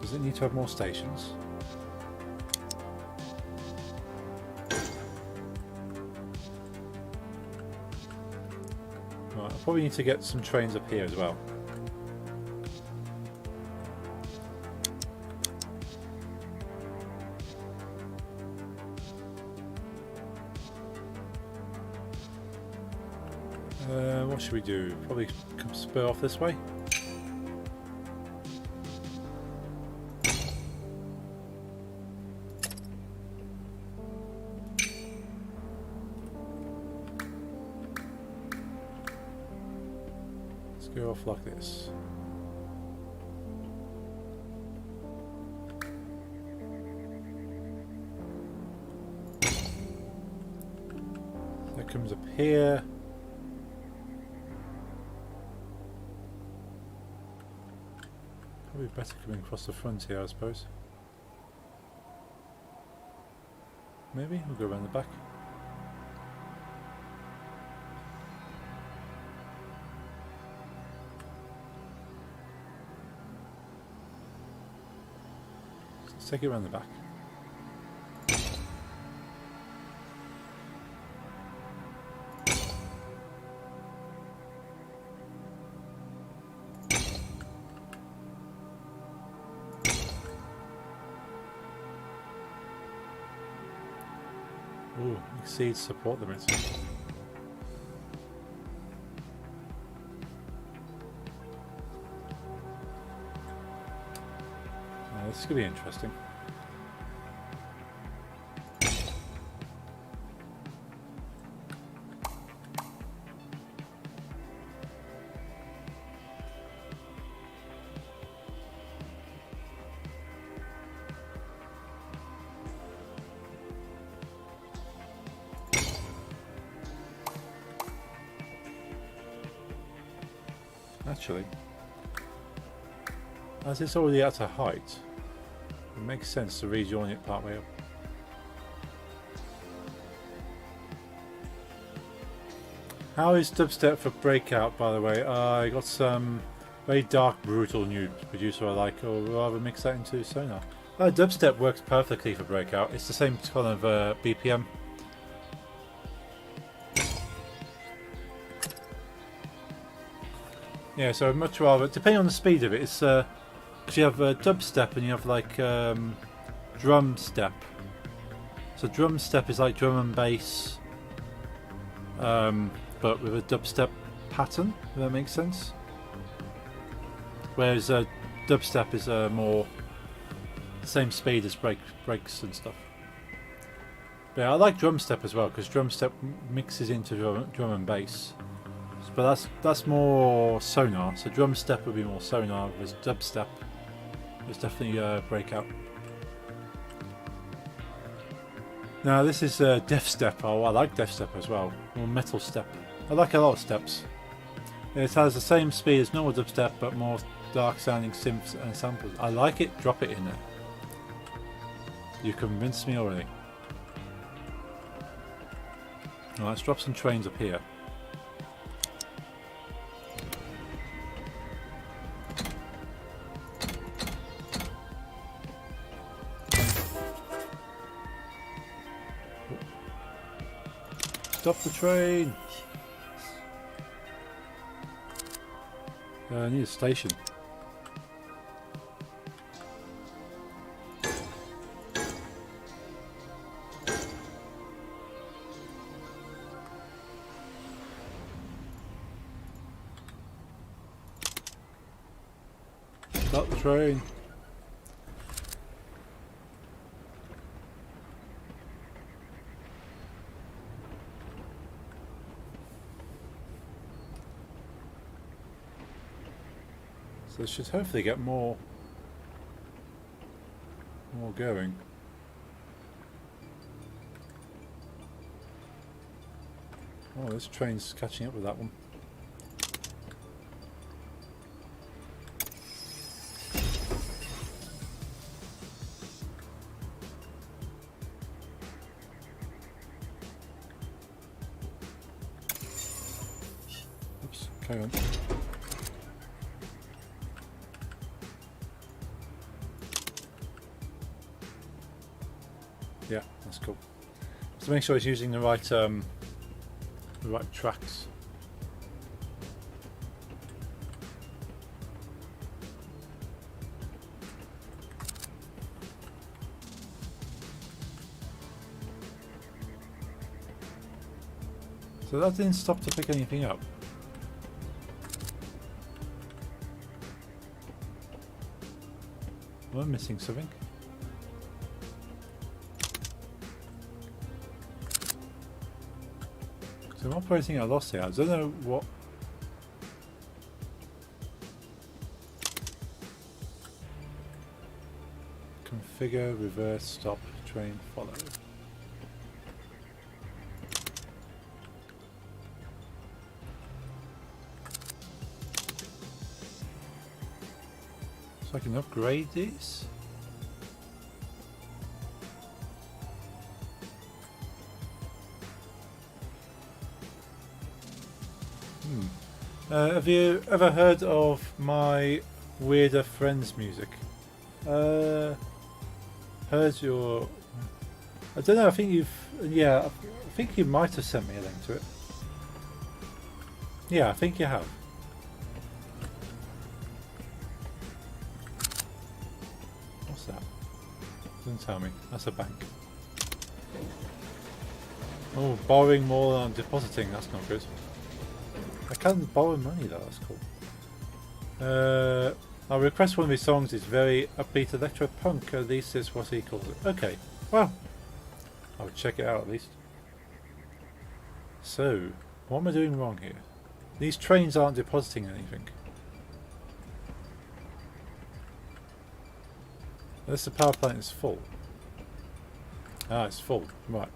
Does it need to have more stations? Right, I probably need to get some trains up here as well. What should we do? Probably come spur off this way. Let's go off like this. That comes up here. Probably better coming across the front here, I suppose. Maybe we'll go around the back. Let's take it around the back. Ooh, exceeds support limits. This is going to be interesting. Actually, as it's already at a height, it makes sense to rejoin it partway up. How is dubstep for Breakout, by the way? I got some very dark, brutal new producer I like, or rather mix that into Sonar. Dubstep works perfectly for Breakout. It's the same kind of BPM. Yeah, so I'd much rather, depending on the speed of it, it's because you have dubstep and you have like drum step. So drum step is like drum and bass, but with a dubstep pattern, if that makes sense. Whereas dubstep is more the same speed as breaks and stuff. But yeah, I like drum step as well because drum step mixes into drum and bass. But that's more Sonar. So drum step would be more Sonar. Whereas dubstep is definitely Breakout. Now this is death step. Oh, I like death step as well. Or metal step. I like a lot of steps. It has the same speed as normal dubstep, but more dark sounding synths and samples. I like it. Drop it in there. You convinced me already. Well, let's drop some trains up here. Stop the train! I need a station. Stop the train! So it should hopefully get more going. Oh, this train's catching up with that one. Oops, carry on. Yeah, that's cool. So make sure it's using the right tracks. So that didn't stop to pick anything up. Am I missing something? So I'm operating at a loss here. I don't know what. Configure, reverse, stop, train, follow. So I can upgrade these. Have you ever heard of my Weirder Friends music? Heard your... I don't know, I think you've... Yeah, I think you might have sent me a link to it. Yeah, I think you have. What's that? Doesn't tell me. That's a bank. Oh, borrowing more than I'm depositing, that's not good. I can't borrow money though, that's cool. I'll request one of his songs is very upbeat electro punk, at least is what he calls it. Okay, well, I'll check it out at least. So, what am I doing wrong here? These trains aren't depositing anything. Unless the power plant is full. Ah, it's full, right.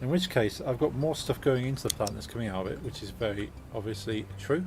In which case, I've got more stuff going into the plant that's coming out of it, which is very obviously true.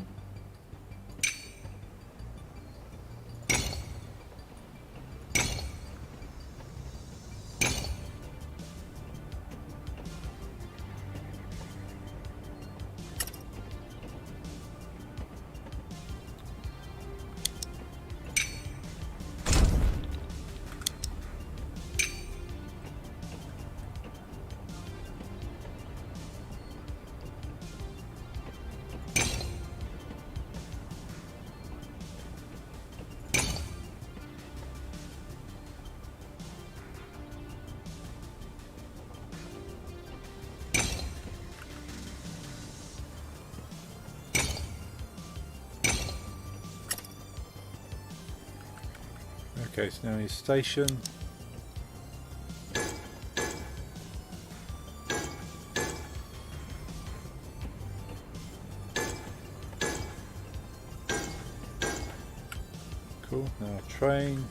Okay, so now he's station. Cool, now a train.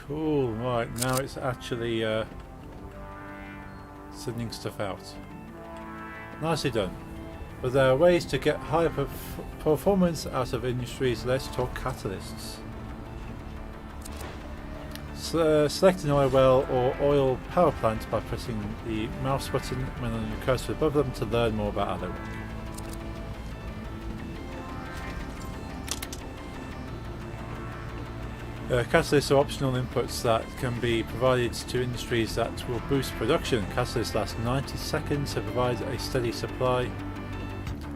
Cool, right, now it's actually sending stuff out. Nicely done. But there are ways to get higher performance out of industries. Let's talk catalysts. Select an oil well or oil power plant by pressing the mouse button when on your cursor above them to learn more about how they work. Catalysts are optional inputs that can be provided to industries that will boost production. Catalysts last 90 seconds to provide a steady supply.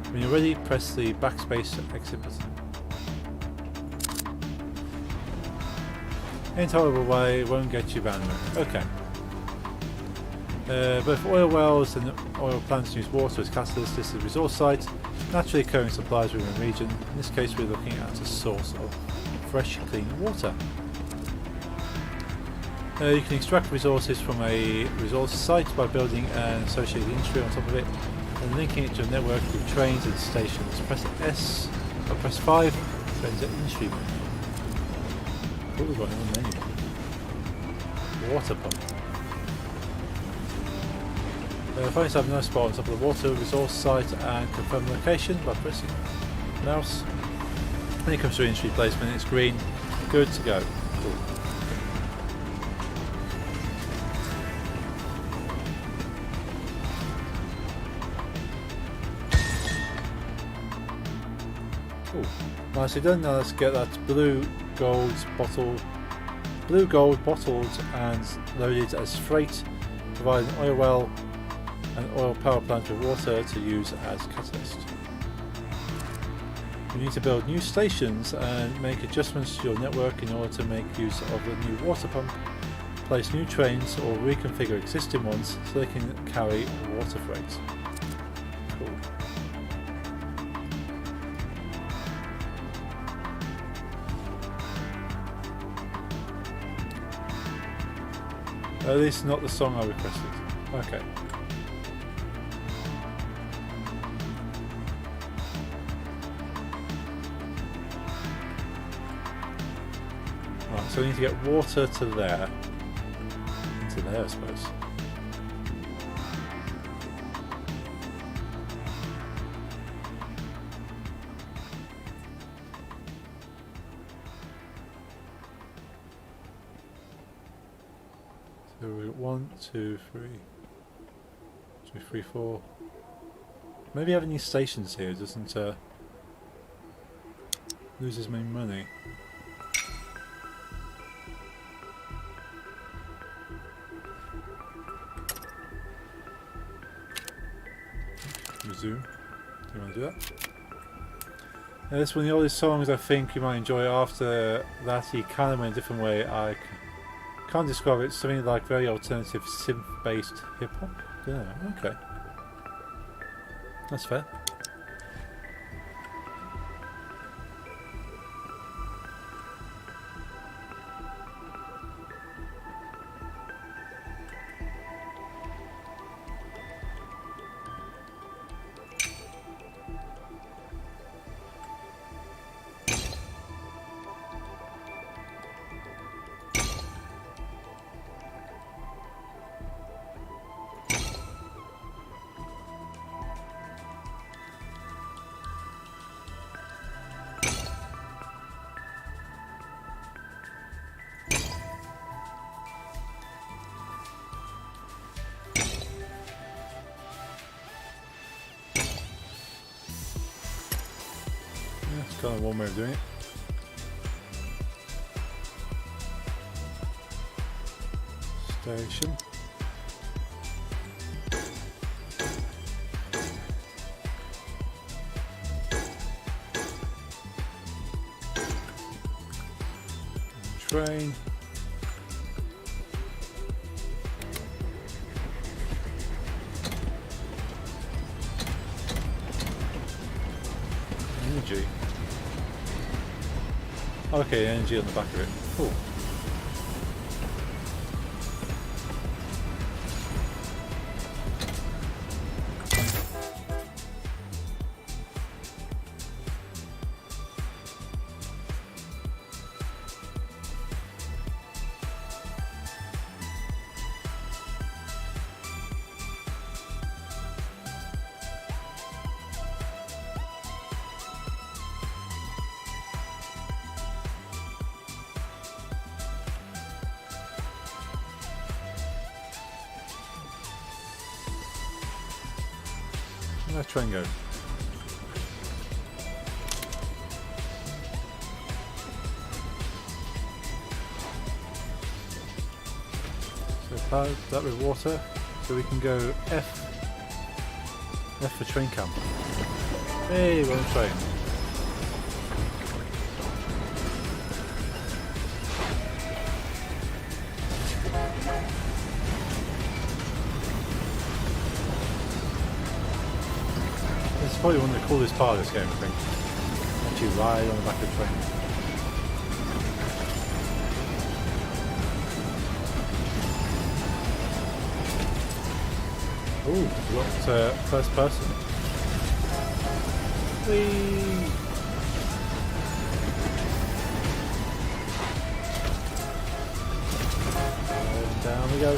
When you're ready, press the backspace exit button. Any horrible way won't get you banned. Okay. Both oil wells and oil plants use water as catalyst. This is a resource site, naturally occurring supplies within the region. In this case, we're looking at a source of fresh, clean water. You can extract resources from a resource site by building an associated industry on top of it and linking it to a network with trains and stations. Press S or press 5 to enter industry menu. What we've got in the menu? Water pump. Find yourself a nice spot on top of the water resource site and confirm location by pressing mouse. When it comes to industry placement, it's green. Good to go. Cool. Cool. Nicely done. Now let's get that blue gold bottled and loaded as freight. Provide an oil well and oil power plant with water to use as catalyst. You need to build new stations and make adjustments to your network in order to make use of the new water pump, place new trains or reconfigure existing ones so they can carry water freight. Cool. This is not the song I requested. Okay. Right, so we need to get water to there. To there, I suppose. So we've got 1, 2, 3, 2, 3, 4. Maybe having these stations here doesn't lose as many money. Resume. Do you want to do that? Now, this is one of the oldest songs I think you might enjoy. After that, he kind of went a different way. I can't describe it. It's something like very alternative synth-based hip-hop. Yeah, okay. That's fair. kind of one way of doing it. Station. Train. Energy. Okay, energy on the back of it. Cool. Where'd that train go? So power that with water, so we can go F for train camp. Hey, we're on train. This is probably one of the coolest parts of this game, I think. Actually ride on the back of the train. Ooh, we got first person. Whee! And down we go.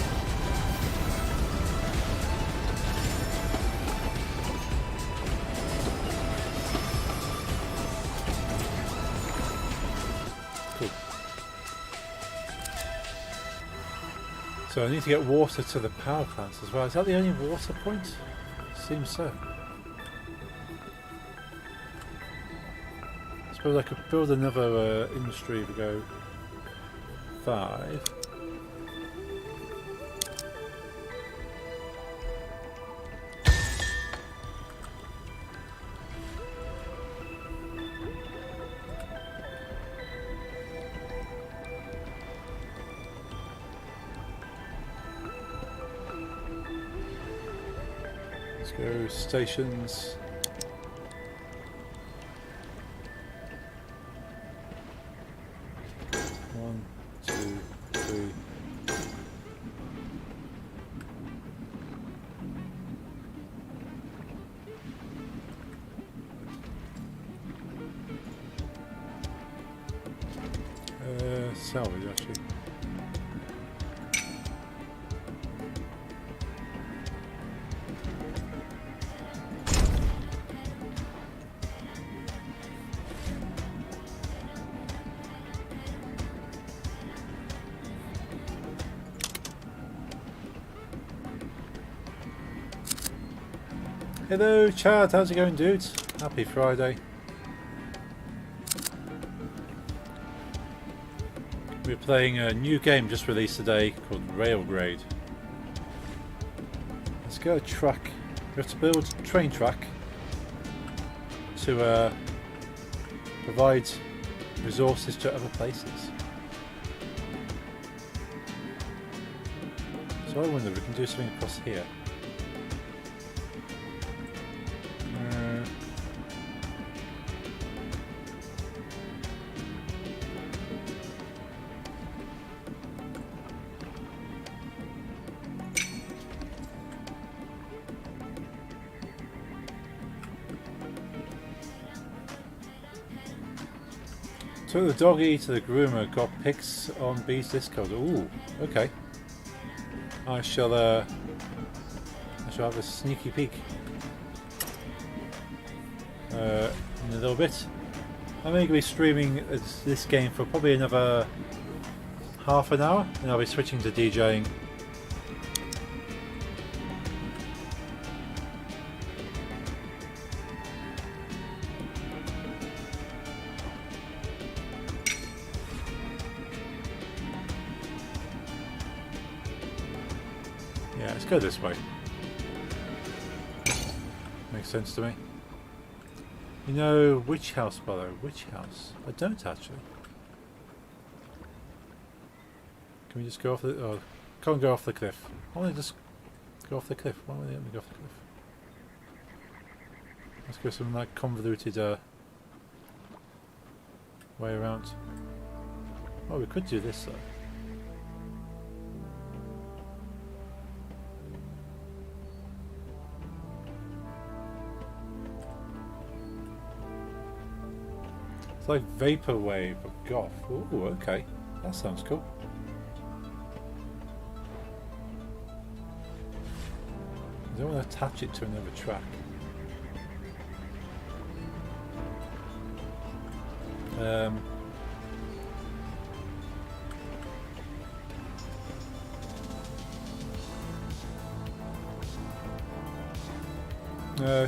Cool. So I need to get water to the power plants as well. Is that the only water point? Seems so. I suppose I could build another industry if we go 5. Let's go stations. One, two, three. Salvage actually. Hello Chad, how's it going dudes? Happy Friday. We're playing a new game just released today called Railgrade. Let's go track. We have to build a train track to provide resources to other places. So I wonder if we can do something across here. So the doggy to the groomer got pics on B's Discord. Ooh, okay. I shall have a sneaky peek in a little bit. I'm going to be streaming this game for probably another half an hour, and I'll be switching to DJing. let's go this way. Makes sense to me. You know, which house, by the way? Which house? I don't actually. Can we just go off the... Oh, can't go off the cliff. Why don't we just go off the cliff? Why don't we let me go off the cliff? Let's go some like convoluted way around. Oh, we could do this though. It's like vaporwave of goth. Ooh, okay. That sounds cool. I don't want to attach it to another track.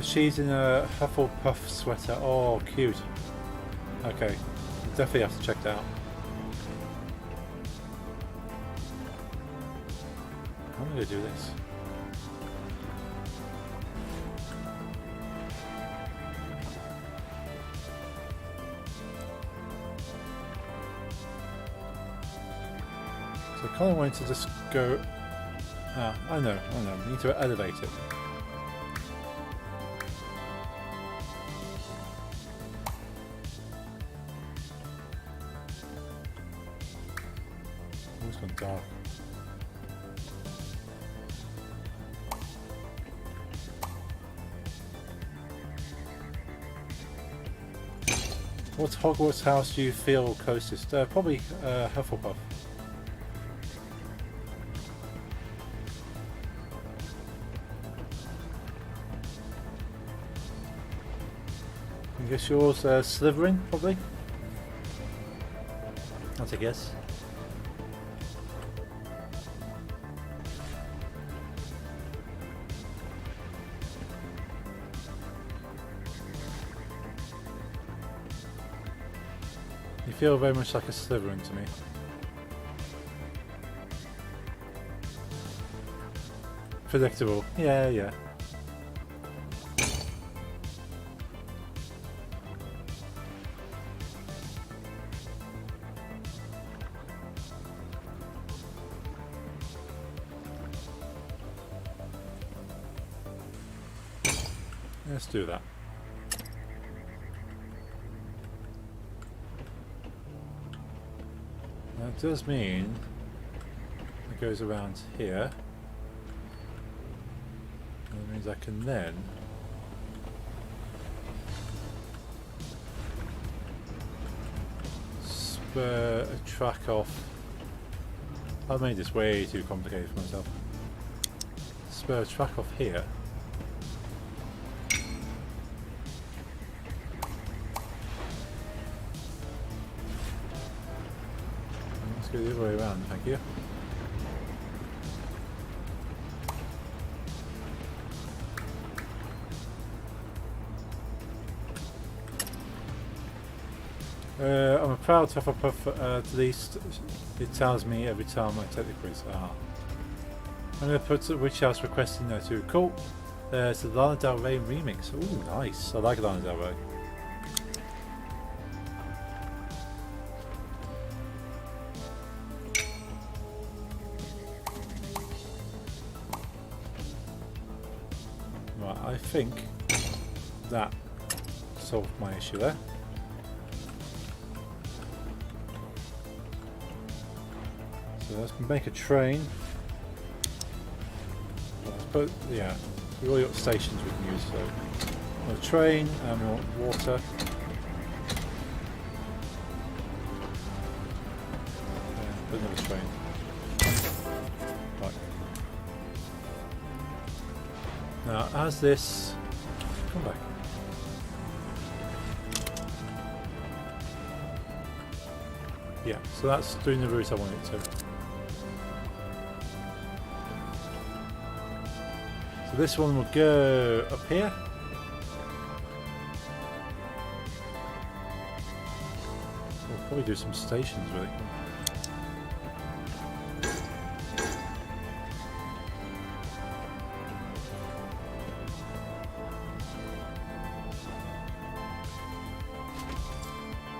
She's in a Hufflepuff sweater. Oh, cute. Okay, definitely have to check that out. How am I going to do this? So I kind of wanted to just go... Ah, I know, we need to elevate it. Oh, it's gone dark. What Hogwarts house do you feel closest? Probably Hufflepuff. I guess yours Slytherin, probably? That's a guess. You feel very much like a Slytherin to me. Predictable. Yeah, yeah. Let's do that. That does mean it goes around here. And that means I can then spur a track off. I've made this way too complicated for myself. Spur a track off here. Let's go the other way around, thank you. I'm a proud Hufflepuff, at least it tells me every time I take the quiz. Ah. I'm going to put which house request in there too. Cool. It's the Lana Del Rey remix. Ooh, nice. I like Lana Del Rey. Right, I think that solved my issue there. So let's make a train. Let's put, yeah, we've already got stations we can use, so we want a train and we want water. Yeah, put another train. Right. Now, as this, come back. Yeah, so that's doing the route I want it to. So this one will go up here. We'll probably do some stations really.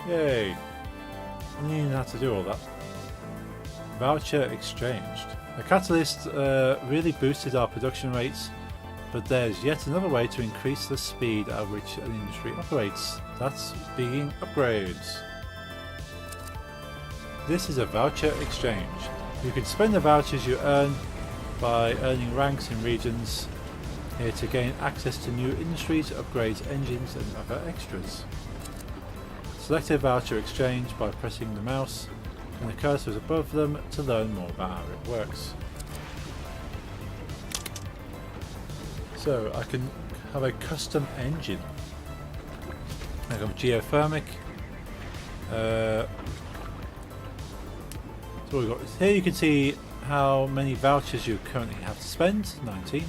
Yay! I didn't have to do all that. Voucher exchanged. The catalyst really boosted our production rates, but there's yet another way to increase the speed at which an industry operates. That's being upgrades. This is a voucher exchange. You can spend the vouchers you earn by earning ranks in regions here to gain access to new industries, upgrades, engines and other extras. Select a voucher exchange by pressing the mouse and the cursor is above them to learn more about how it works. So I can have a custom engine. I have geothermic. So we've got here. You can see how many vouchers you currently have to spend. 19.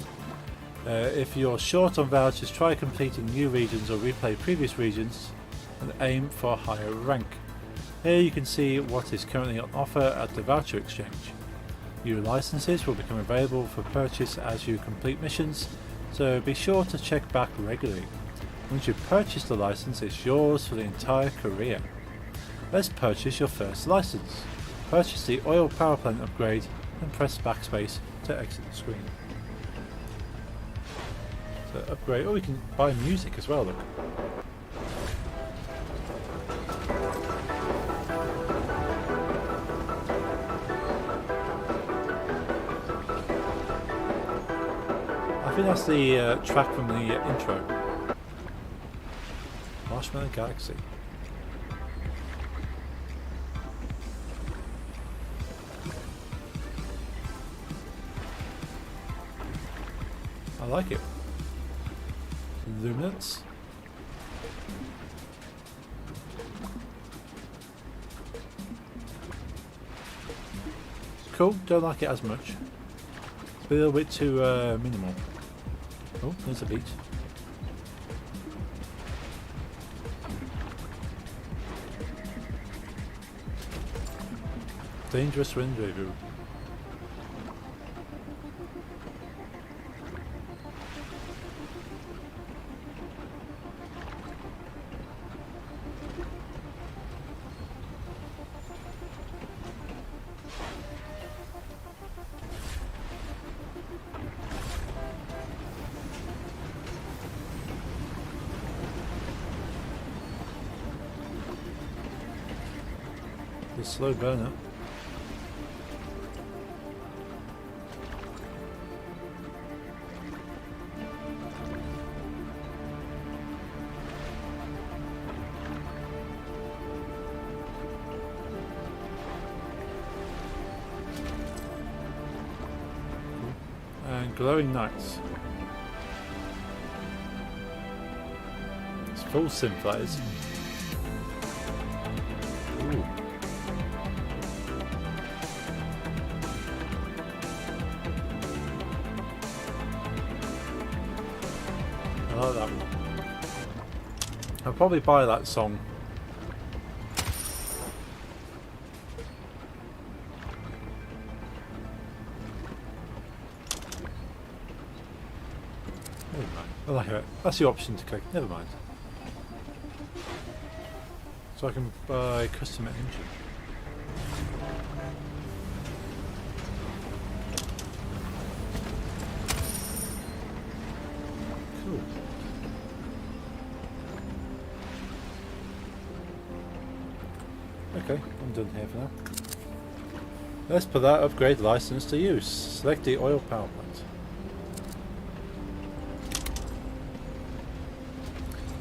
If you're short on vouchers, try completing new regions or replay previous regions and aim for a higher rank. Here you can see what is currently on offer at the voucher exchange. New licenses will become available for purchase as you complete missions, so be sure to check back regularly. Once you purchase the license, it's yours for the entire career. Let's purchase your first license. Purchase the oil power plant upgrade and press backspace to exit the screen. So upgrade, oh we can buy music as well, look. I think that's the track from the intro. Marshmallow Galaxy. I like it. Luminance. Cool, don't like it as much. It's a little bit too minimal. Oh, there's a beach. Dangerous rendezvous. The slow burner. And glowing nights. It's full synth, that is. Ooh. I like that one. I'll probably buy that song. Never mind. I like it. That's the option to click. Never mind. So I can buy custom engine. Cool. Okay, I'm done here for now. Let's put that upgrade license to use. Select the oil power plant.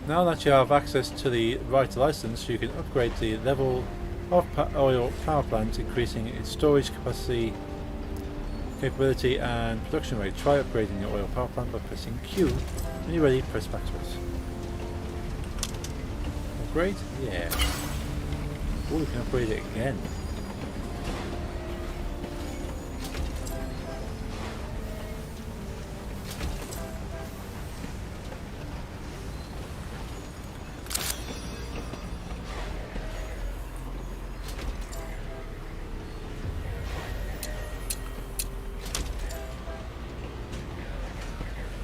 Now that you have access to the right license, you can upgrade the level of oil power plant, increasing its storage capacity, capability and production rate. Try upgrading your oil power plant by pressing Q. When you're ready, press backspace. Upgrade? Yeah. Oh, we can upgrade it again.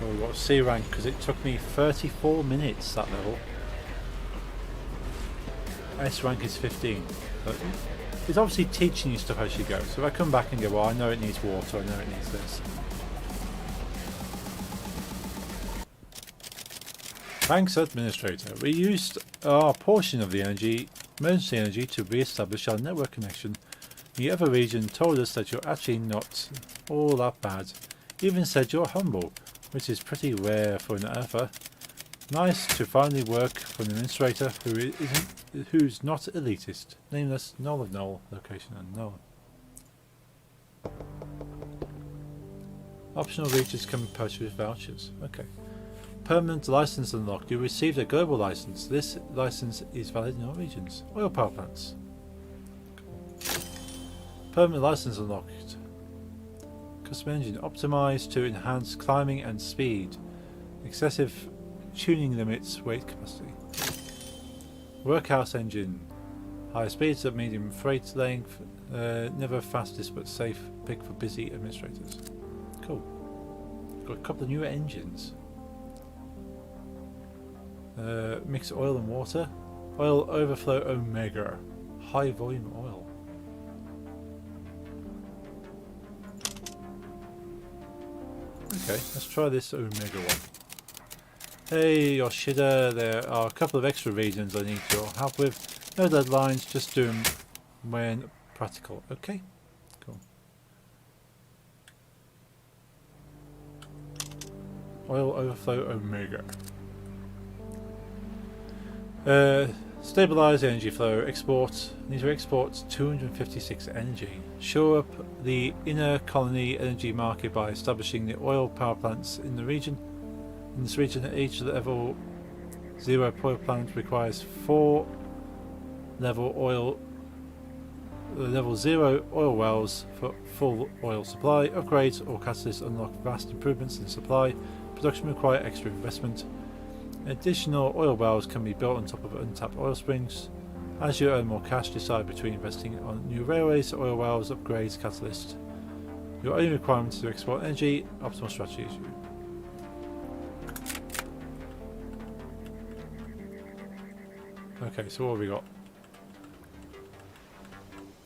Oh, we got C rank because it took me 34 minutes that level. S rank is 15. But it's obviously teaching you stuff as you go. So if I come back and go, well, I know it needs water, I know it needs this. Thanks, Administrator. We used our portion of the emergency energy to re-establish our network connection. The other region told us that you're actually not all that bad. Even said you're humble, which is pretty rare for an Earther. Nice to finally work for an administrator who's not elitist. Nameless, Null of Null, location unknown. Optional regions can be purchased with vouchers. Okay. Permanent license unlocked. You received a global license. This license is valid in all regions. Oil power plants. Cool. Permanent license unlocked. Custom engine optimized to enhance climbing and speed. Excessive tuning limits weight capacity. Workhouse engine. Higher speeds at medium freight length. Never fastest but safe pick for busy administrators. Cool. Got a couple of new engines. Mix oil and water. Oil overflow omega. High volume oil. Okay, let's try this omega one. Hey Yoshida, there are a couple of extra regions I need your help with. No deadlines, just do them when practical. Okay, cool. Oil overflow omega. Stabilize energy flow. Export. Need to export 256 energy. Shore up the inner colony energy market by establishing the oil power plants in the region. In this region, each level 0 oil plant requires 4 level 0 oil wells for full oil supply. Upgrades or catalysts unlock vast improvements in supply. Production require extra investment. Additional oil wells can be built on top of untapped oil springs. As you earn more cash, decide between investing on new railways, oil wells, upgrades, catalysts. Your only requirement is to export energy. Optimal strategy is you. Okay, so what have we got?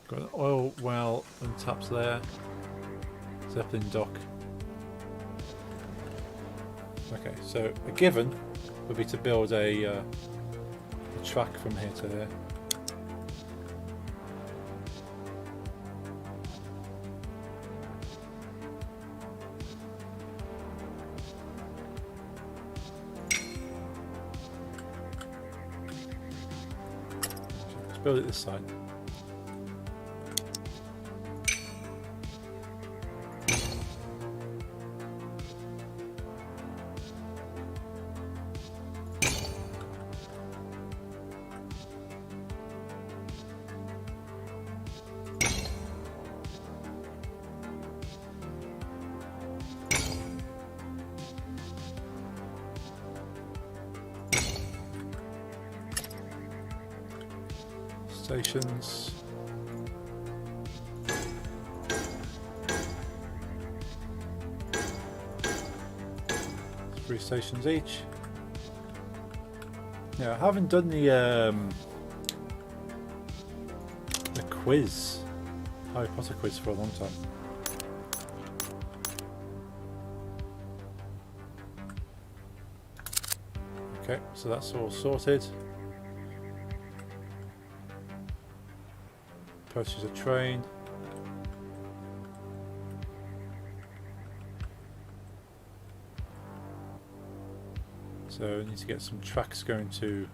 Got an oil well untapped there. Zeppelin dock. Okay, so a given would be to build a track from here to there. Let's build it this side. Stations. 3 stations each. Now I haven't done the quiz, Harry Potter quiz, for a long time. Okay, so that's all sorted. Purchase a train. So I need to get some tracks going to.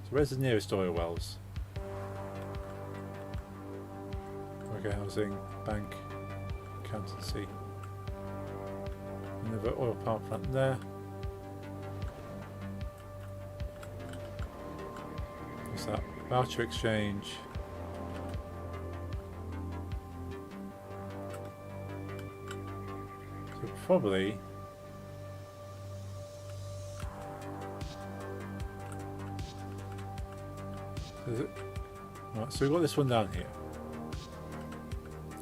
So where's the nearest oil wells? Worker housing, bank, accountancy. Another oil power plant there. What's that? Voucher exchange. So probably right, so we've got this one down here.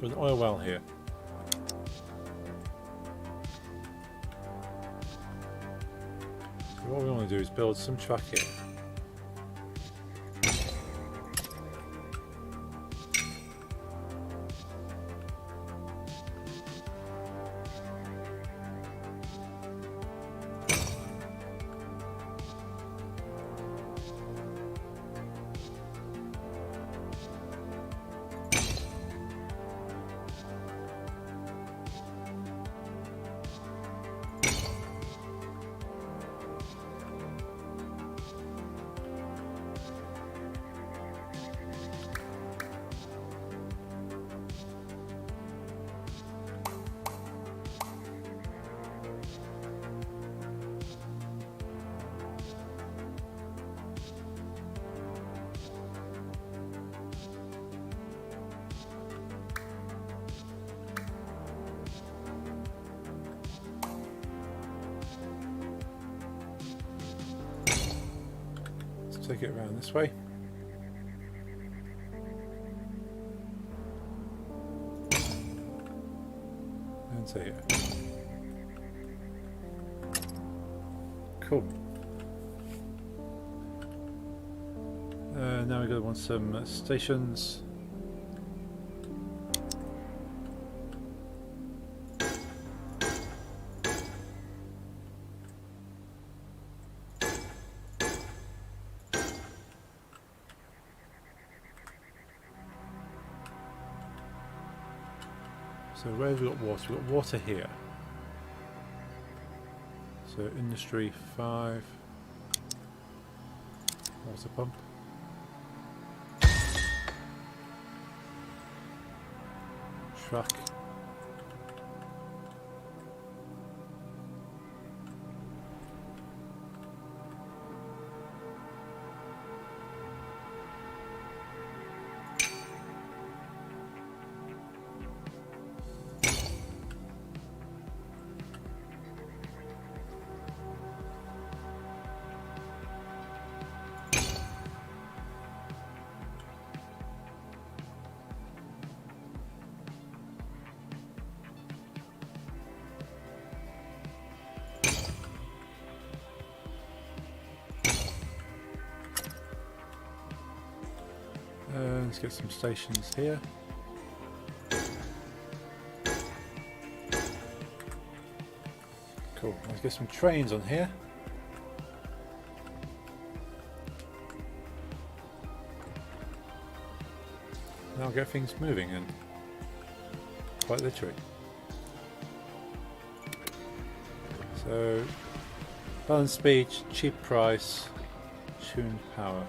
Got an oil well here. So what we want to do is build some track here. Take it around this way. And to here. Cool. Now we're going to want some stations. So where have we got water? We've got water here. So industry 5. Water pump. Truck. Let's get some stations here. Cool. Let's get some trains on here. Now get things moving, and quite literally. So, balanced speed, cheap price, tuned power.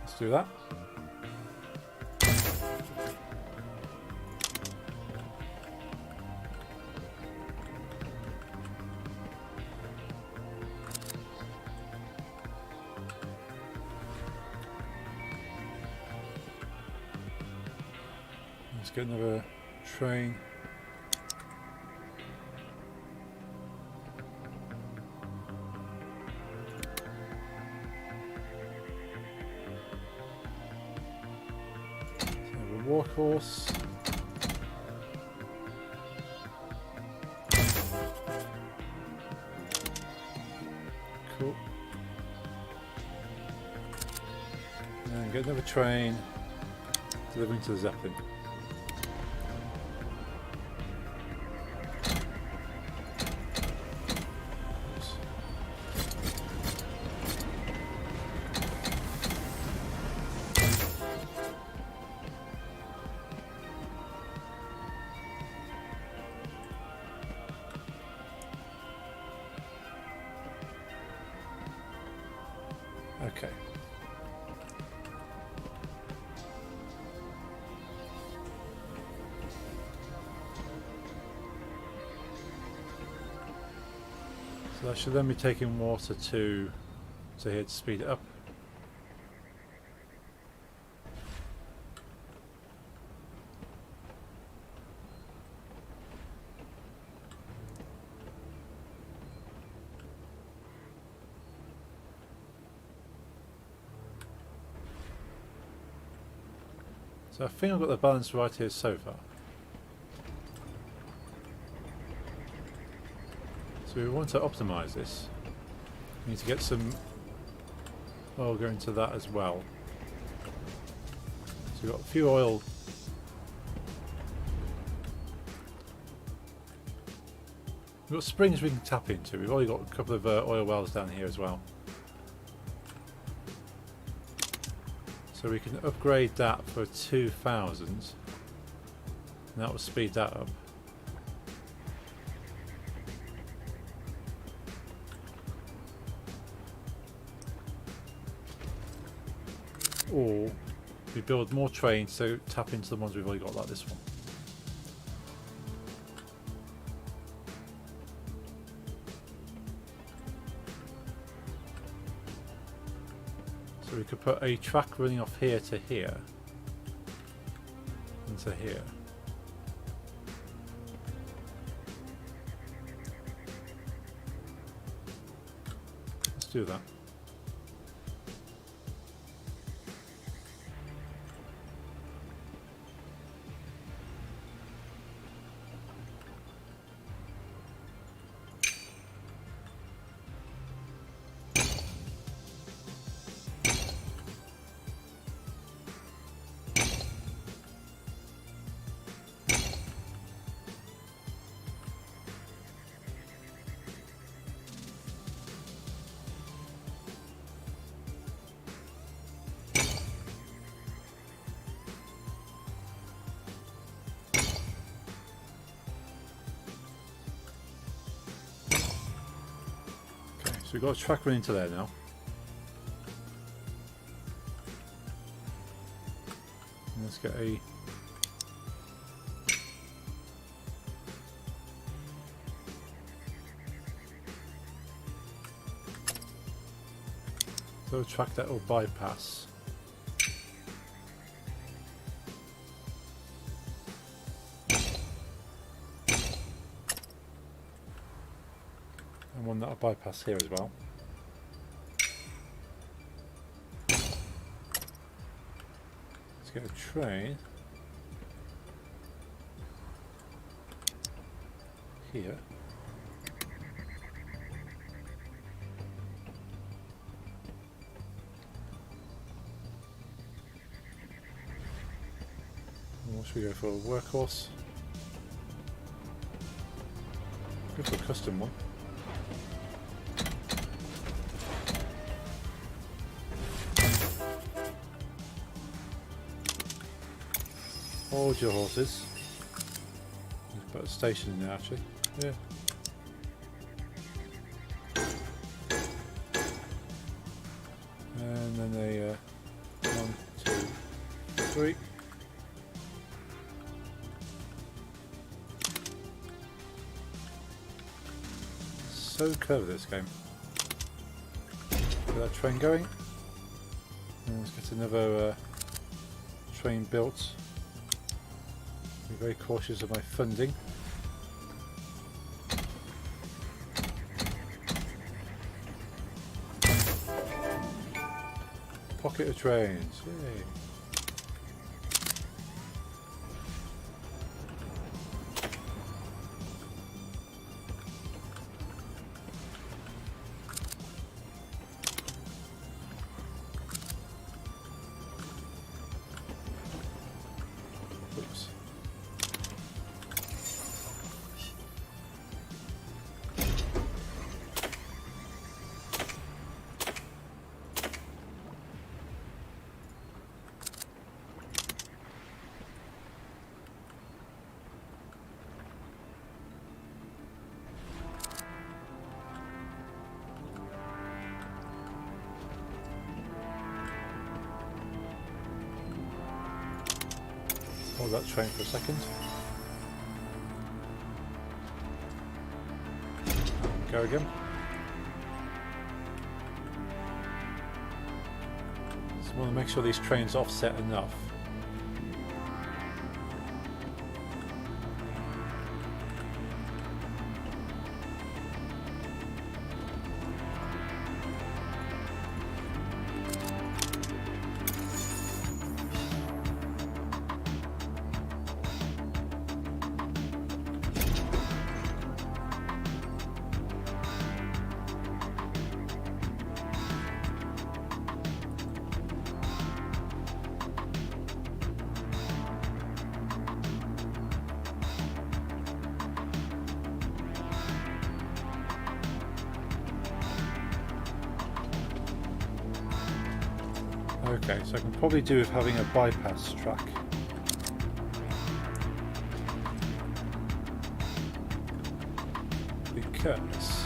Let's do that. Let's get another train. Workhorse. Cool. And get another train delivering to the Zeppelin. Oops. Okay. So that should then be taking water to here to speed it up. So I think I've got the balance right here so far. So we want to optimize this. We need to get some oil going to that as well. So we've got a few oil. We've got springs we can tap into. We've already got a couple of oil wells down here as well. So we can upgrade that for 2,000, and that will speed that up. Or we build more trains to tap into the ones we've already got, like this one. So we could put a track running off here to here. into here. Let's do that. So we've got a track running into there now. And let's get a track that will bypass. And one that'll bypass here as well. Let's get a train here. And what should we go for? A workhorse? Go for a custom one. Hold your horses. Let's put a station in there actually. Yeah. And then a 1, 2, 3. So clever this game. Get that train going. And let's get another train built. Be very cautious of my funding. Pocket of trains, yay. Oops. Hold that train for a second. Go again. Just want to make sure these trains offset enough. Okay, so I can probably do with having a bypass track. Because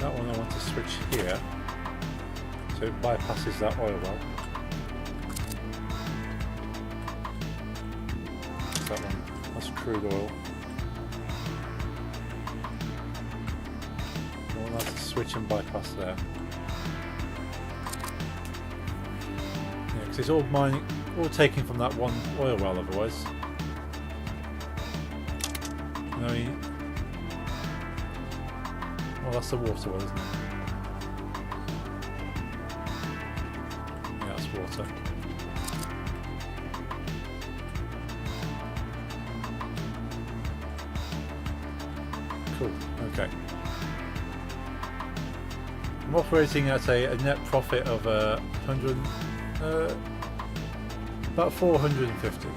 That one I want to switch here, so it bypasses that oil well. What's that one? That's crude oil. I want that to switch and bypass there. Yeah, because it's all mining, all taken from that one oil well otherwise. You know, well, that's the water well, isn't it? Yeah, that's water. Cool, okay. I'm operating at a net profit of 100, about 450.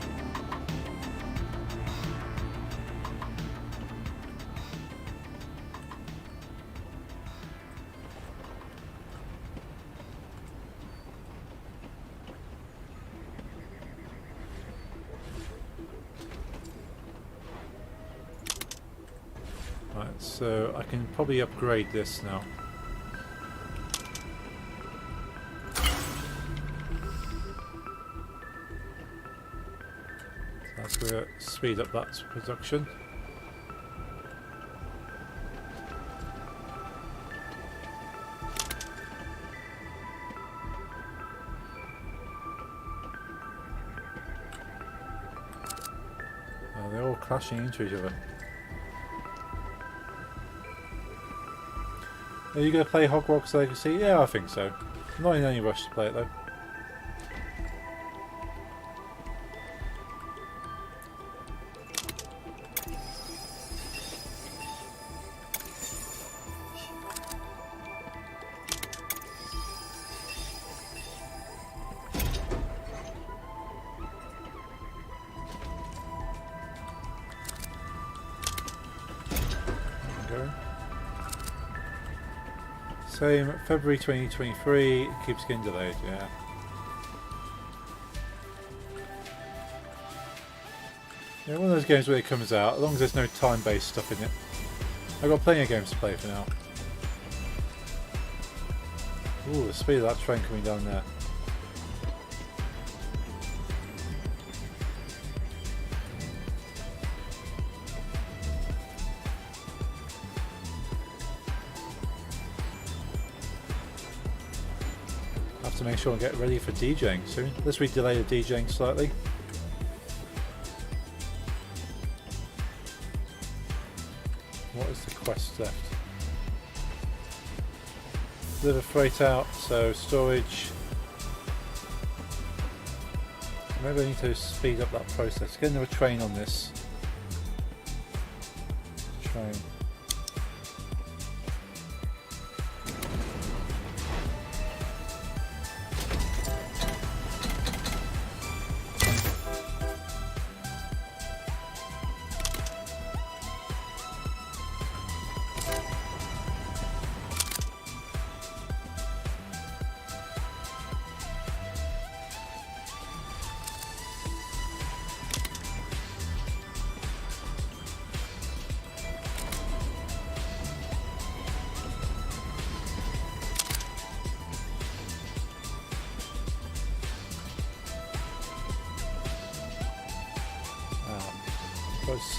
Right, so I can probably upgrade this now. That's going to speed up that production. Oh, they're all clashing into each other. Are you going to play Hogwarts Legacy? Yeah, I think so. I'm not in any rush to play it though. Same, February 2023, it keeps getting delayed, yeah. Yeah, one of those games where it comes out, as long as there's no time-based stuff in it. I've got plenty of games to play for now. Ooh, the speed of that train coming down there. To make sure I get ready for DJing soon. Let's delay the DJing slightly. What is the quest left? Deliver freight out, so storage. Maybe I need to speed up that process. Get another train on this. Train.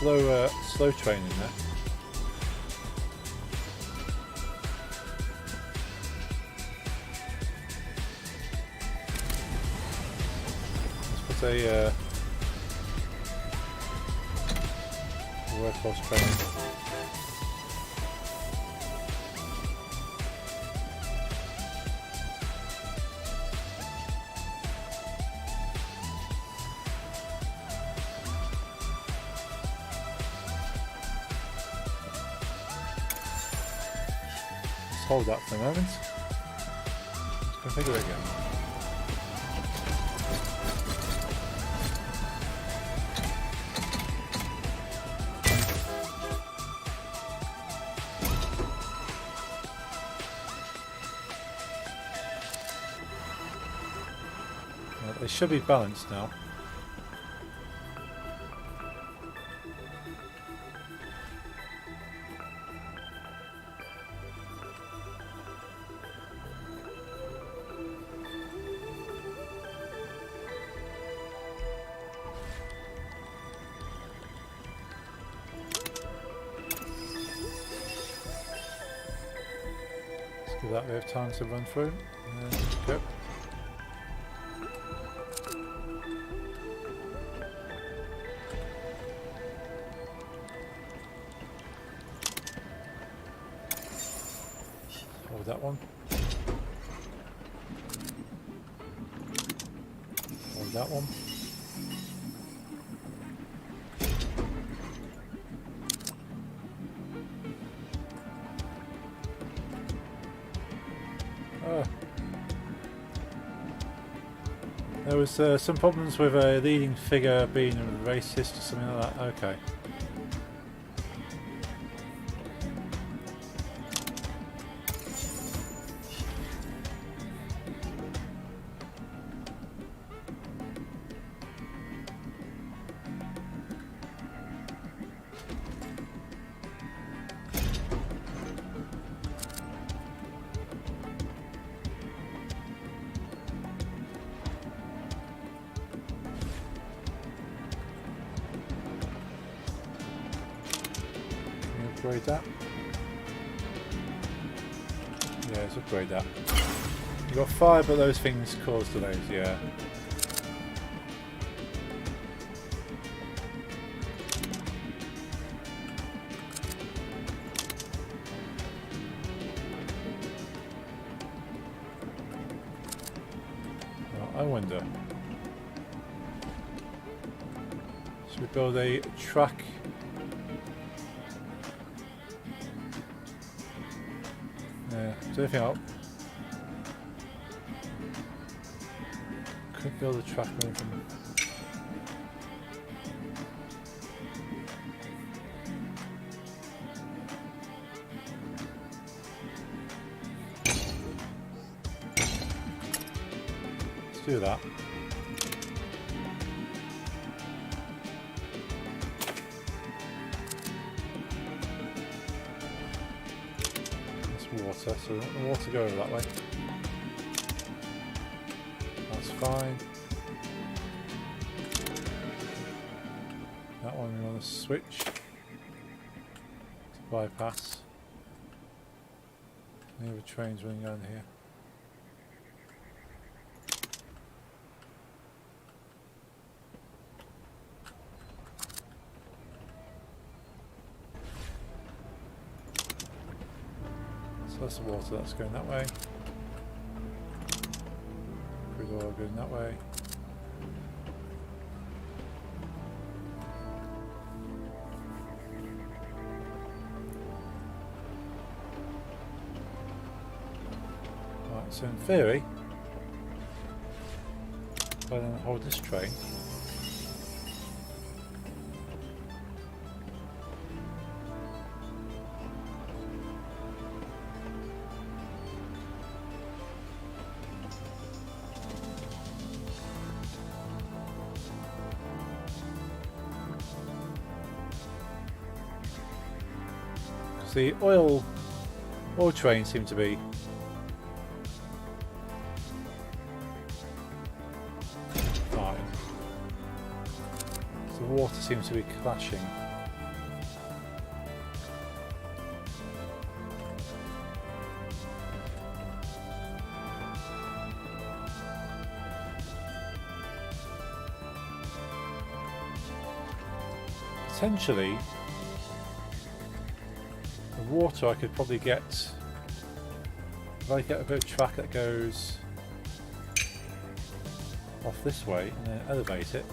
Got a slow train in there. Let's put a workhorse train in. Hold that for a moment. Let's configure it again. Well, they should be balanced now. Give that a bit of time to run through. And go. Hold that one. Hold that one. There was some problems with a leading figure being a racist or something like that. Okay. Upgrade that. Yeah, let's upgrade that. You've got 5, but those things cause delays, yeah. Well, I wonder. Should we build a track? Yeah, so anything up. Could build a track or anything. Let's do that. Water, so we want the water to go over that way. That's fine. That one we want to switch to bypass. Any other trains running down here? So that's the water that's going that way. Crude oil going that way. Right, so in theory, if I then hold this train, the oil trains seem to be fine. So the water seems to be clashing. Potentially water I could probably get if I get a bit of track that goes off this way and then elevate it.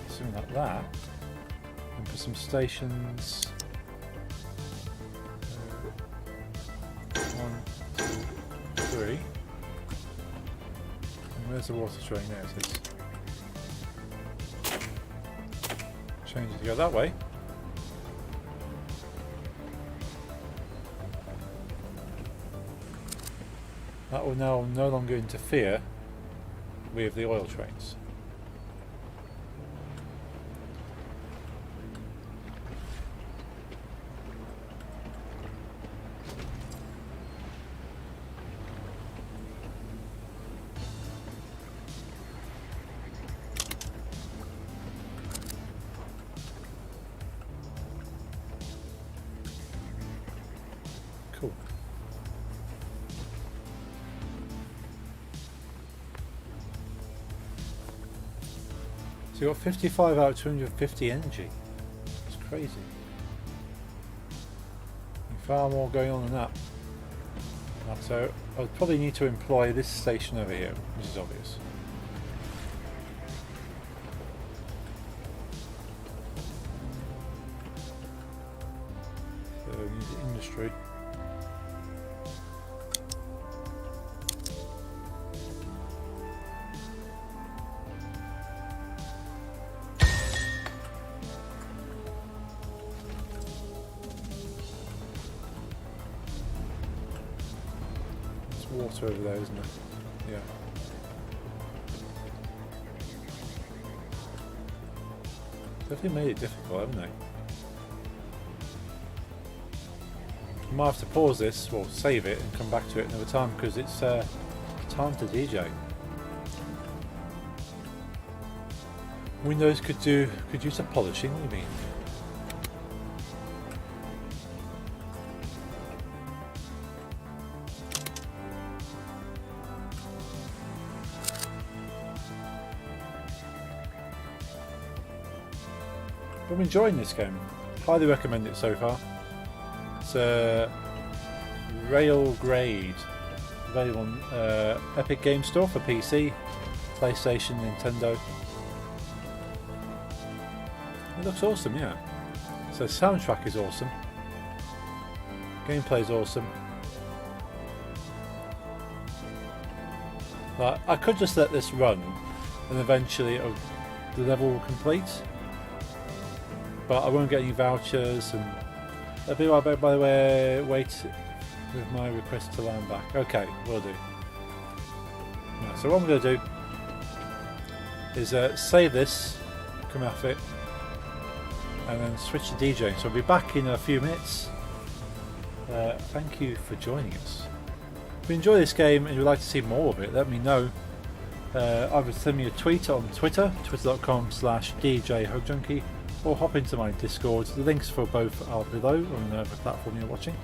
Something like that, and for some stations. 1, 2, 3. And where's the water train? There it is. Change to go that way. That will now no longer interfere with the oil trains. Cool. So you got 55 out of 250 energy. It's crazy. Far more going on than that. So I'll probably need to employ this station over here, which is obvious. So we need the industry. Water over there, isn't it? Yeah. Definitely made it difficult, haven't they? I might have to pause this, or save it, and come back to it another time because it's time to DJ. Windows could use some polishing. What do you mean? I'm enjoying this game. Highly recommend it so far. It's a Railgrade, available on Epic Game Store for PC, PlayStation, Nintendo. It looks awesome, yeah. So the soundtrack is awesome. Gameplay is awesome. Like, I could just let this run, and eventually the level will complete. But I won't get any vouchers, and I'll be right back. By the way, wait with my request to land back. Okay, will do. Right, so what I'm going to do is save this, come off it, and then switch to DJing. So I'll be back in a few minutes. Thank you for joining us. If you enjoy this game and you'd like to see more of it, let me know. Either send me a tweet on Twitter, twitter.com/DJHugJunkie, or hop into my Discord. The links for both are below on the platform you're watching.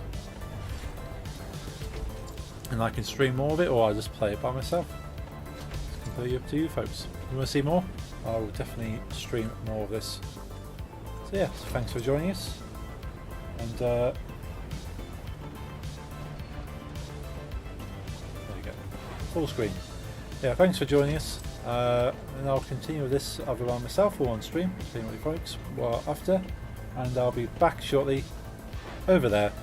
And I can stream more of it, or I just play it by myself. It's completely up to you folks. If you want to see more, I will definitely stream more of this. So yeah, so thanks for joining us. And there you go. Full screen. Yeah, thanks for joining us. And I'll continue with this either by myself or on stream, depending on what you folks were after. And I'll be back shortly over there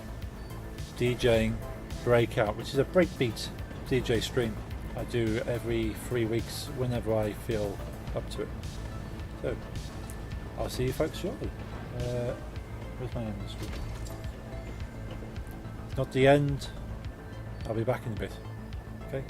DJing Breakout, which is a breakbeat DJ stream I do every 3 weeks whenever I feel up to it. So I'll see you folks shortly. Where's my end screen? Not the end. I'll be back in a bit. Okay.